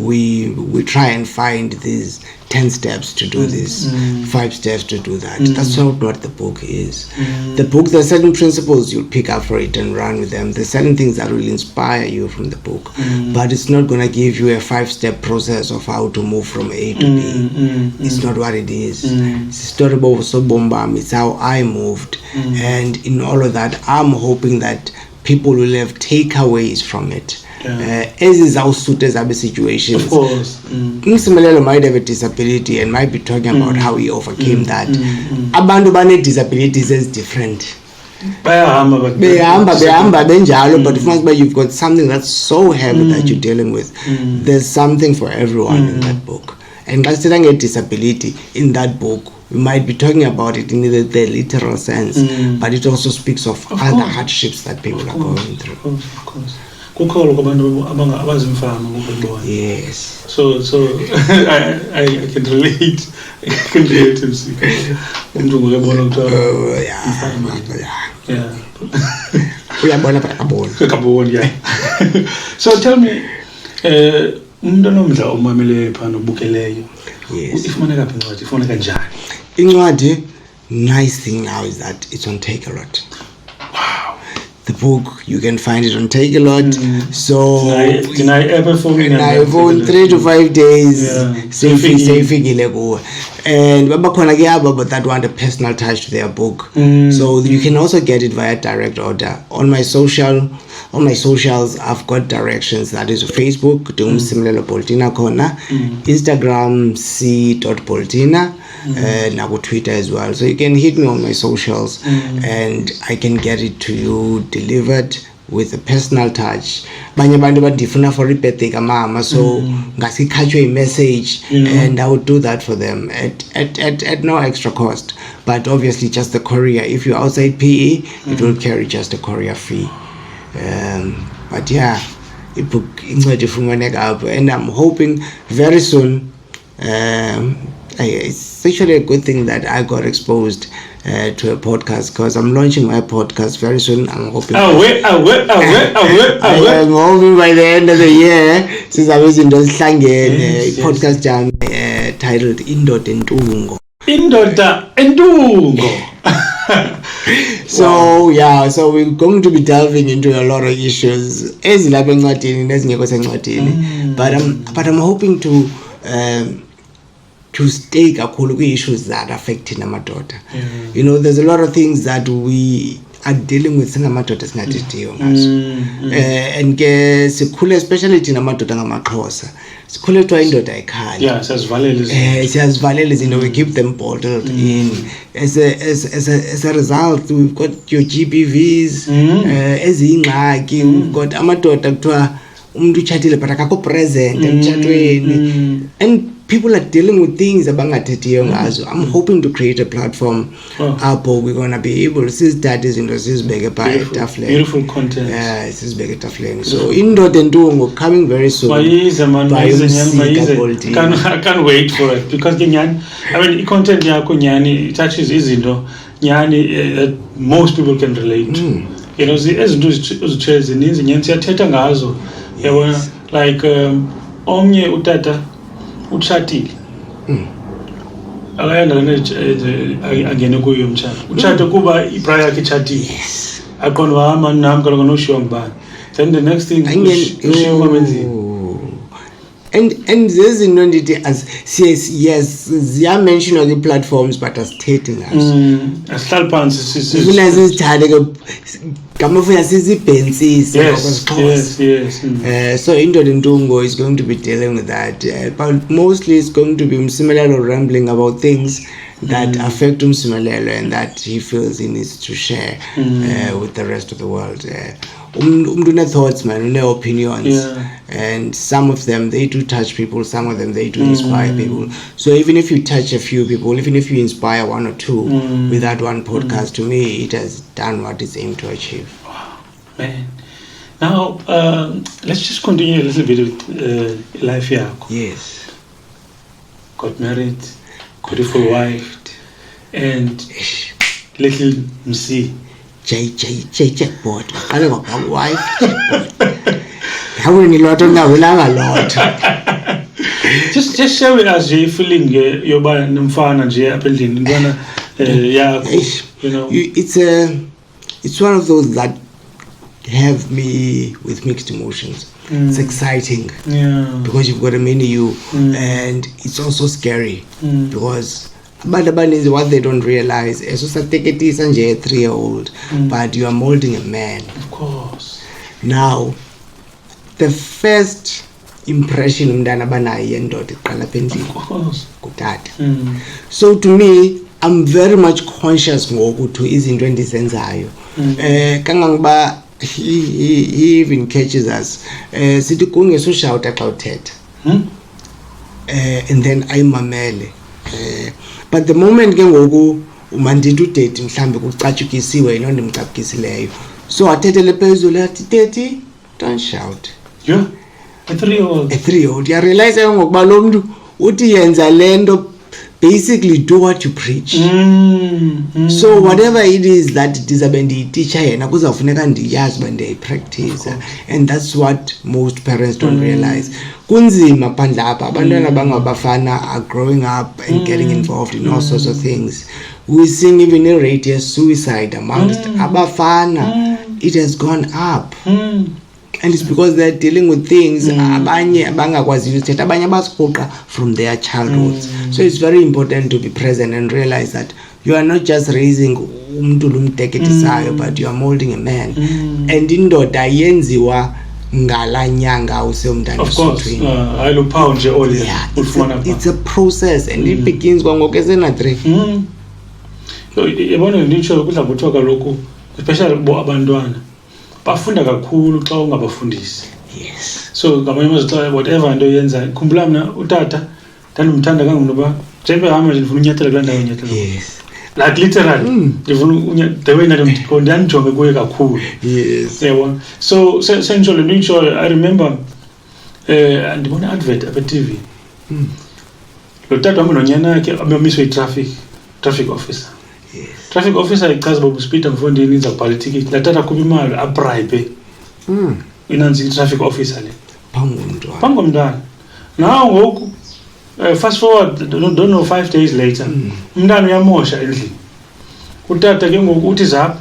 we try and find these 10 steps to do this, 5 steps to do that. That's not what the book is. The book, there are certain principles you'll pick up for it and run with them. There's certain things that will inspire you from the book, but it's not going to give you a 5-step process of how to move from A to B. It's not what it is. It's a story about Sobombam. It's how I moved. And in all of that, I'm hoping that people will have takeaways from it. As is our suitors other situations. Of course. Msimelelo might have a disability and might be talking about how he overcame that. Abantu bane disabilities is different. Behamba benjalo, but if you've got something that's so heavy that you're dealing with, there's something for everyone in that book. And considering a disability in that book, we might be talking about it in the literal sense, but it also speaks of other hardships that people are going through. Of course. Yes. So I can relate. I can relate to yeah. So tell me, umntanomdla omamele phana ubukeleyo. Yes. Ifumaneka phi incwadi? Ifumaneka njani? Incwadi, nice thing now is that it's on Takealot. Wow. The book, you can find it on Takealot. So Did I ever phone in? I phone 3 to 5 days. Safely go. And but that want a personal touch to their book. So you can also get it via direct order. On my socials, I've got directions. That is Facebook, Msimelelo Boltina Kona, Instagram c.boltina, and Twitter as well. So you can hit me on my socials, and I can get it to you delivered with a personal touch. Banye bantu badifuna for birthday mama, so ngasikhatshwe a message, and I would do that for them at no extra cost. But obviously just the courier. If you're outside PE, it will carry just a courier fee. But yeah, and I'm hoping very soon. It's actually a good thing that I got exposed to a podcast, because I'm launching my podcast very soon. I'm hoping. I'm hoping by the end of the year, since I was in those podcast jam titled Indoda Entungo. Indoda Entungo. So yeah, so we're going to be delving into a lot of issues. But I'm hoping to stake kakhulu issues that affect amadoda. You know, there's a lot of things that we are dealing with singamadoda singathethiyo ngazo. And ke sikhule especially thina amadoda ngamaXhosa. Sikhule twa indoda ekhaya. Yeah, siyazivalela izinto, we keep them bottled in. As a result, we've got your GBVs, eziyingxaki, we've got amadoda kuthiwa umuntu utshatile but akakho present emtshatweni. And people are dealing with things abangathethiyo ngazo. I'm hoping to create a platform apho we're going to be able to see daddies into sizibeke pha etafuleni. Beautiful content. Yeah, sizibeke etafuleni. So Indoda Entungo coming very soon. I can't wait for it, because Nyani, I mean, content yakho Nyani touches izinto Nyani that most people can relate to. You know, ezinto uzitshela zininzi Nyani siyathetha ngazo. Yabona, like omnye utata utshatile. Angene kuyo umtshato. Utshato kuba ibride yakhe itshatile. Aqonda wahamba nami kaloku noshiwa ngubani. Then the next thing ushiwa kwamenzini. And there's no need as yes, they are mentioned on the platforms, but as stating us. Yes. So Indoda Entungo is going to be dealing with that, but mostly it's going to be Msimelelo rambling about things that affect Msimelelo and that he feels he needs to share with the rest of the world. Thoughts, man, opinions, and some of them they do touch people, some of them they do inspire people. So even if you touch a few people, even if you inspire one or two with that one podcast, to me it has done what it's aimed to achieve. Wow, man. Now let's just continue a little bit with life here. Yes. Got married, beautiful wife, and little Msi. Jackpot. I don't know wife. How will you lot on now? A lot. Just share with us your feeling. You're by Namfana and Jay Appleton. Yeah, you know. It's one of those that have me with mixed emotions. It's exciting. Yeah. Because you've got a mini you, and it's also scary because. But what they don't realize is that take it is a 3-year-old, but you are molding a man. Of course. Now, the first impression umntana banayo yendoda iqala endlini. So to me, I'm very much conscious ngoku to izinto endizenzayo. Kangangoba he even catches us. Sithi kungesushouta xa uthetha. And then ayimamele. But the moment ke ngoku umandithi udate mhlambe kucatshukisiwe yino ndimcapukisileyo. So athethele phezulu athi Daddy, don't shout. Yeah. A 3-year-old. A 3-year-old. You realize ngokuba lo mntu uthi yenza lento, basically do what you preach. So whatever it is that ndizabe ndiyiteacher yena kuzawufuneka ndiyazi uba ndiyayipractice, and that's what most parents don't realize. Kunzima phandle apha abantwana bangabafana are growing up and getting involved in all sorts of things. We seeing even a rate of suicide amongst abafana. It has gone up. And it's because they're dealing with things abanye abangakwazi ukuthetha, abanye abasiqoqa from their childhoods. So it's very important to be present and realize that you are not just raising umuntu lumteketisayo, but you are molding a man. And indoda yenziwa ngala nyanga usemntana esuthwini. Of course. It's a process, and it begins ngoku esena-3. So yabona nditsho kudla kuthiwa kaloku especially abantwana bafunda kakhulu xa ungabafundisi. Yes. So ngamanye amaxesha whatever into yenza, khumbula mna utata ndandimthanda kangokuba njengoba hamba nje ndifuna unyathela kulaa ndawo unyathela. Yes. Like literally ndifuna the way ndandijonge kuye kakhulu. Yes. Yabona. So sentsho le nto intshoyo, I remember ndibona advert apha TV. Lo tata wam nonyana yakhe abamiswe traffic officer. Yes. Traffic officer ichaza uba uspeeda mfondini iza kubhala itikiti, laa tata akhupha imali abribe inanzi i-traffic officer le phangomntwana. Now ngoku fast forward, don't know 5 days later, umntana uyamosha endlini. Utata ke ngoku uthi zapha,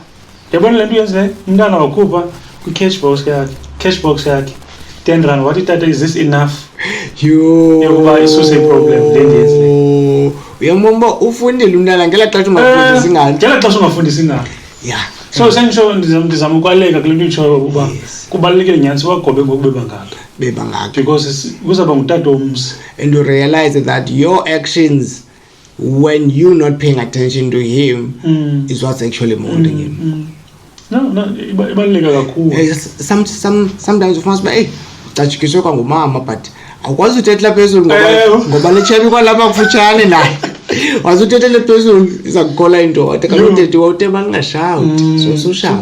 yabona le nto yenzileyo, umntana wakhupha kwi-cash box yakhe 10 rand. Wathi tata, is this enough? Yokuba isuse problem le ndiyenzileyo. Uyambona ufundile umntana ngela xesha ungafundisi ngalo. Ngela xesha ungafundisi ngalo. Yeah. So sengisho ndizama ukwaleka kule nto itshoyo ukuba kubalulekile nyani siwagobe ngoku bebangaka. Because kuzaba ngutata womzi. And you realize that your actions when you not paying attention to him is what's actually molding him. No, ibaluleka kakhulu. Sometimes ufuna uba ucatshukiswe kwangumama, but awukwazi uthetha phezulu ngoba nechebi kwalapha kufutshane naye. Wazi uthethele phezulu iza kukola indoda kaloku uthethiwa uteba lingashawuti. So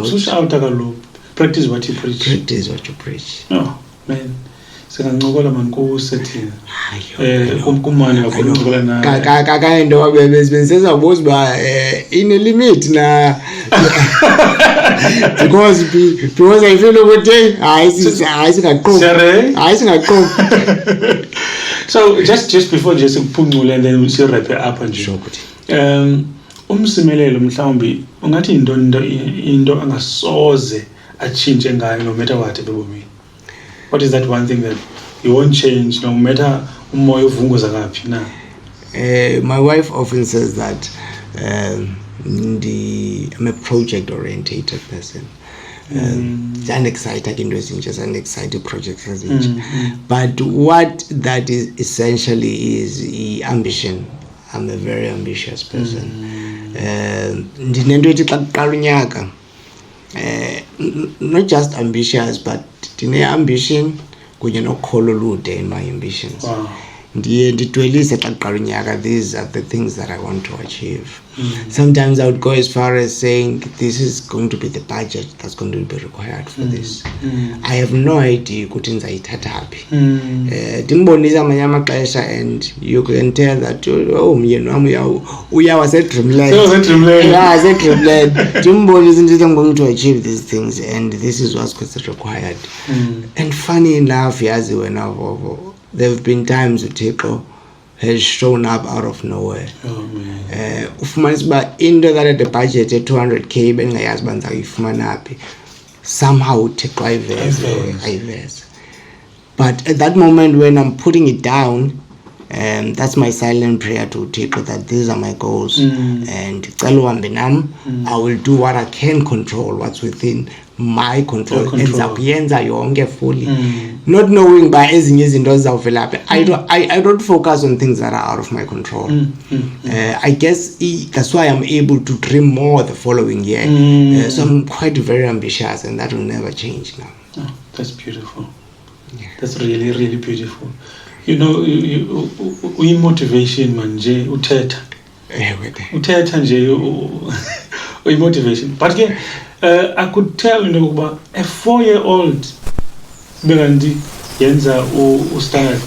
sushawuta kaloku. Practice what you preach. Practice what you preach. No, man. Singancokola mankuuse thina. Kumane kakhulu ngokola naye. Kakayinto wabebesebenzisa ubuza uba ine limit na because I feel ukuthi hayi singaqobi. So just before nje sikuphuncule and then we wrap up nje. Msimelelo mhlawumbi ungathi into angasoze achinje ngayo no matter what ebomini. What is that one thing that you won't change no matter umoya uvunguza kaphi na? My wife often says that I'm a project orientated person. Excited into ezintsha and excited projects ezintsha. But what that is essentially is ambition. I'm a very ambitious person. Ndinento ethi xa kuqala unyaka, not just ambitious, but ndine ambition kunye nokholo olude in my ambitions. Wow. these are the things that I want to achieve. Sometimes I would go as far as saying this is going to be the budget that's going to be required for this. I have no idea and you can tell that I'm going to achieve these things and this is what's required. And funny enough, there have been times Mquqo has shown up out of nowhere. Into that at the budget at 200k, somehow Mquqo. But at that moment when I'm putting it down, that's my silent prayer to Mquqo that these are my goals. And I will do what I can control, what's within my control. Fully. Not knowing by I don't focus on things that are out of my control. I guess that's why I'm able to dream more the following year. So I'm quite very ambitious and that will never change now. Oh, that's beautiful. Yeah. That's really, really beautiful. You know, you motivation manje uthetha. Uthetha nje motivation. But again, I could tell about a 4-year-old Bennie yenza start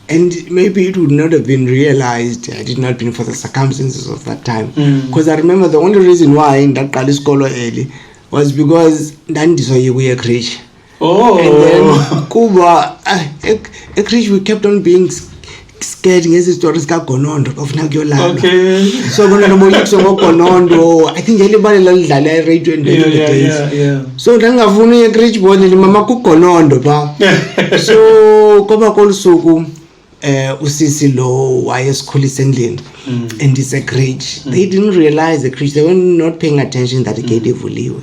and maybe it would not have been realized had it not been for the circumstances of that time. Because I remember the only reason why in that Kali school early was because Nandi saw you a creche. Oh, and then Kuba a creche we kept on being scared ngezi stories ka Gonondo of Nagyolala. Okay. So when I Gonondo, I think everybody lalidlala radio in the days. So ndangafuni creche boy ni mama ku Gonondo ba. So koba kolsuku usisi lo wayesikhulisa endlini and it's a creche. They didn't realize the creche, they were not paying attention that the gate evuliwe.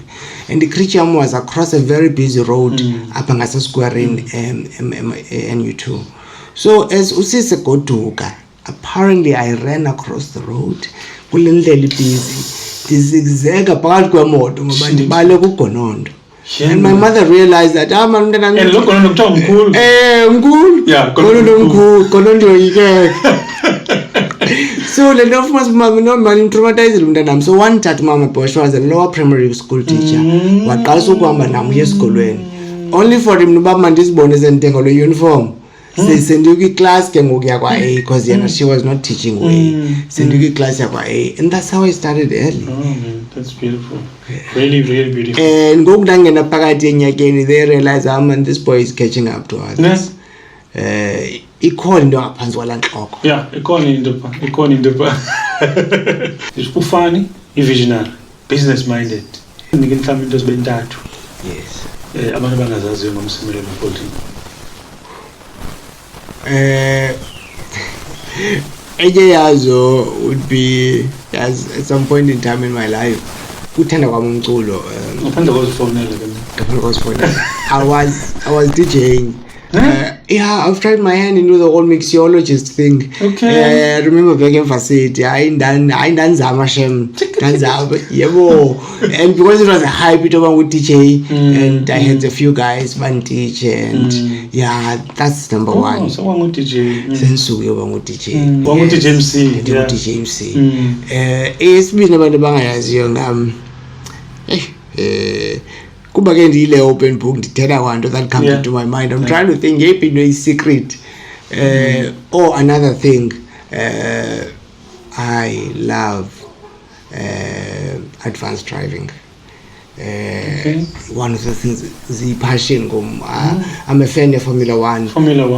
And the creche was across a very busy road up ngase square in NU2. So as usisi goduka, apparently I ran across the road kulendlela busy ndizigzega phakathi kwemoto ngoba ndibale ku Gonondo. And my mother realized that so the love must traumatized. So one time Mama Bosch was a lower primary school teacher. What also only for him to buy this bonus and take a uniform. Say send you class because she was not teaching way. Send you class A, and that's how I started early. Oh man, that's beautiful. Really, really beautiful. And go down in a packaging again, they realize and this boy is catching up to us. He called into a Panzwalan talk. Yeah, he called in the It's funny, visionary, business minded. And you can come into that. Yes. Msimelelo Boltina. Ejeyazo would be at some point in time in my life. Kuthanda kwami umculo. I was DJing. I've tried my hand into the whole mixologist thing. Okay. I remember back in facility, I done Zama Shem, and because it was a hybrid of with DJ, and I had a few guys one teach, and that's number one. So one with DJ. Sensu you want DJ. One with DJ MC. DJ MC. It's been about the bangers young Kuba ke ndile open book ndithetha kwanto that comes into my mind. I'm trying to think maybe no secret. Or another thing, I love advanced driving. One of the things, the passion. I'm a fan of Formula 1.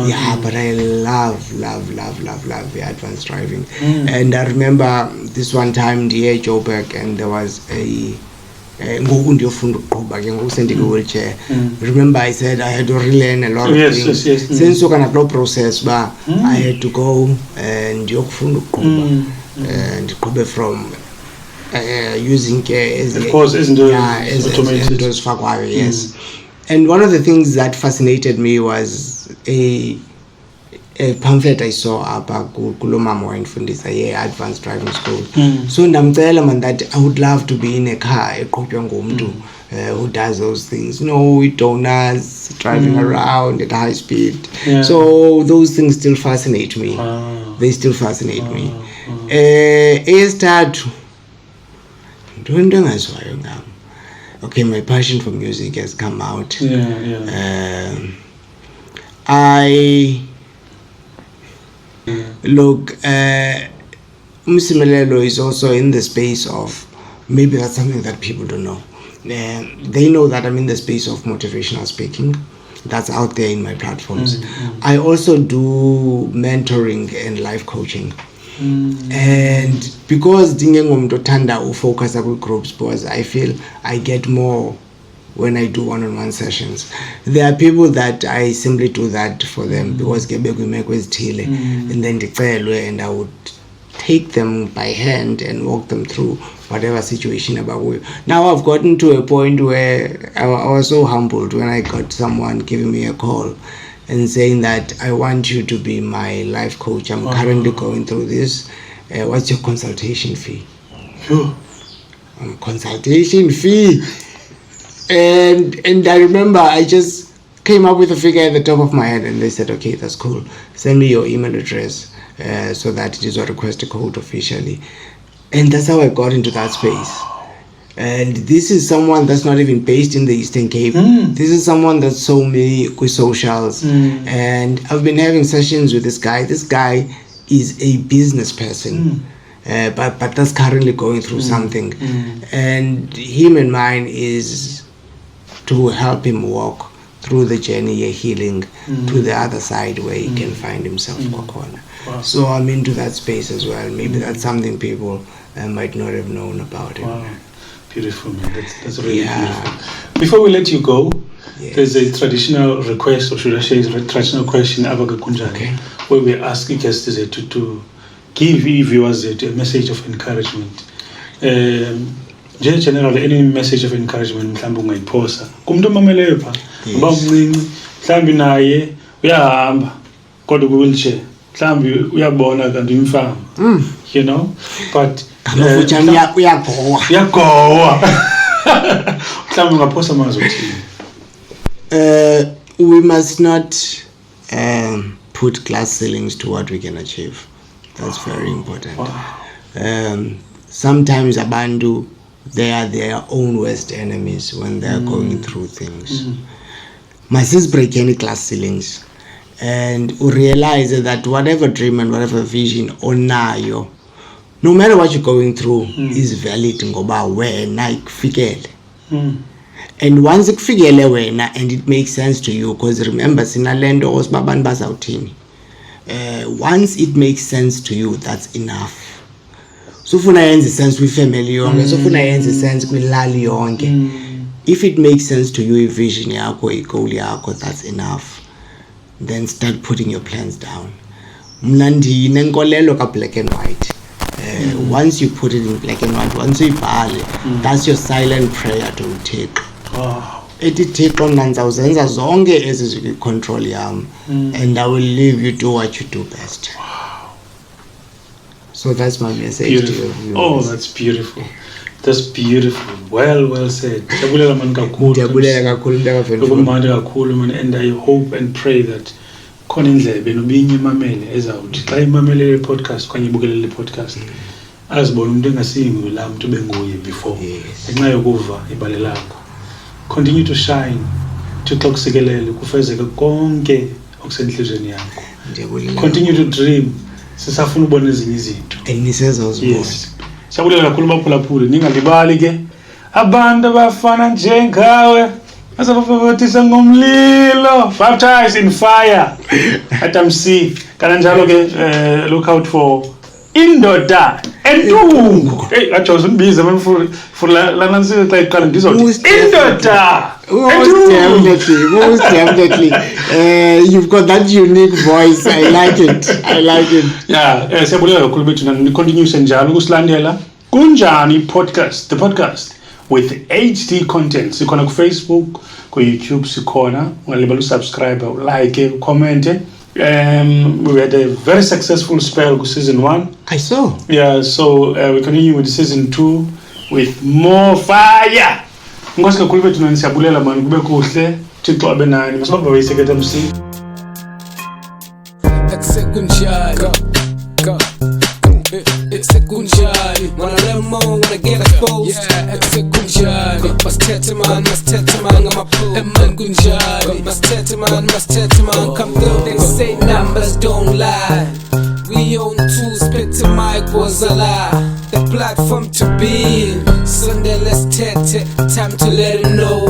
Yeah, but I love the advanced driving. And I remember this one time the Joburg, and there was a remember I said I had to relearn a lot of things. Since you can no process, but I had to go and and from using of course as automated. Yes. And one of the things that fascinated me was a pamphlet I saw up Kulomamo and Fundisa advanced driving school. So ndamcela man that I would love to be in a car who does those things. No, eat donuts, driving around at high speed. Yeah. So those things still fascinate me. They still fascinate me. Eyesithathu, into engaziwayo ngam. Okay, my passion for music has come out. Look, Msimelelo is also in the space of, maybe that's something that people don't know. They know that I'm in the space of motivational speaking. That's out there in my platforms. I also do mentoring and life coaching. And because ndingengomntu othanda ufocus kwi groups, because I feel I get more when I do one-on-one sessions. There are people that I simply do that for them because and then ndicelwe, and I would take them by hand and walk them through whatever situation about. Now I've gotten to a point where I was so humbled when I got someone giving me a call and saying that I want you to be my life coach. I'm currently going through this. What's your consultation fee? Consultation fee. And I remember I just came up with a figure at the top of my head, and they said, okay, that's cool. Send me your email address so that it is a request a code officially. And that's how I got into that space. And this is someone that's not even based in the Eastern Cape. This is someone that saw me with socials. And I've been having sessions with this guy. This guy is a business person, but that's currently going through something. And him and mine is to help him walk through the journey of healing to the other side where he can find himself. So I'm into that space as well. Maybe that's something people might not have known about it. Wow. Beautiful, man. That's really beautiful. Before we let you go, there's a traditional request, or should I say, a traditional question, Kunjani, where we ask guests to give viewers a message of encouragement. Generally, any message of encouragement, mhlawumbe ungayiphosa kumuntu omameleyo pha, ngoba umncinci mhlawumbe naye uyahamba kodwa ku-wheelchair, mhlawumbe uyabona kanti uyimfama, you know, but uyagowa mhlawumbe ungaphosa amazwi othini? We must not put glass ceilings to what we can achieve. That's very important. Sometimes abantu, they are their own worst enemies when they are going through things. Must break any glass ceilings and realize that whatever dream and whatever vision onayo, no matter what you're going through, is valid ngoba wena ikufikele. And once ikufikele wena and it makes sense to you, because remember sinalento osibabani bazawuthini, once it makes sense to you, that's enough. So funa yenze sense with family yonke, so funa yenze sense kwilali yonke. If it makes sense to you, vision yakho, goal yakho, that's enough. Then start putting your plans down. Mna ndinenkolelo ka black and white. Once you put it in black and white, once you bhale, that's your silent prayer to take. Ethi Thixo mna ndizawuzenza zonke ezi zikwi-control yam, and I will leave you do what you do best. So that's my message Beautiful. to you. Oh, that's beautiful. That's beautiful. Well said. Ndiyabulela man kakhulu. Lokumandi kakhulu man, and I hope and pray that khona indlebe nobinye imamele ezawuthi xa imamele le podcast okanye ibukele le podcast azibona umuntu engasingu la muntu benguye before. Ngenxa yokuva ibali lakho. Continue to shine. Thixo kusikelele kufezeke konke okusenhlizweni yakho. Continue to dream. Sisafuna ubona ezinye izinto. Yes. Siyabulela kakhulu baphulaphule, ningalibali ke abantu abafana njengawe asabafafathisa ngomlilo, baptized in fire. Atamsi kanjalo ke look out for indoda entungu. Hey, atsho uzibiza man for la nansi xa iqala ndizothi indoda. Most definitely. You've got that unique voice. I like it. Yeah, siyabulela kakhulu bethu na continue njalo ukusilandela Kunjani Podcast, the podcast with HD content. Sikhona ku Facebook, ku YouTube sikhona. Ungalibala usubscribe, like, comment. We had a very successful spell with season 1. I saw. Yeah, so we continue with season 2 with more fire. Ngosi kakhulu bethu nisiyabulela mani kube kuhle. Thixo abe nani. Masibamba bayiseketha MC. Kunjani, go. It's a Kunjani. Wanna learn more, wanna get exposed. Yeah, it's a Kunjani. Must tete man, I'm a pull. Man Kunjani. Must tete man, come through. They say numbers don't lie. We own two, spit to Mquqo the platform to be in. Sunday let's tete, time to let him know.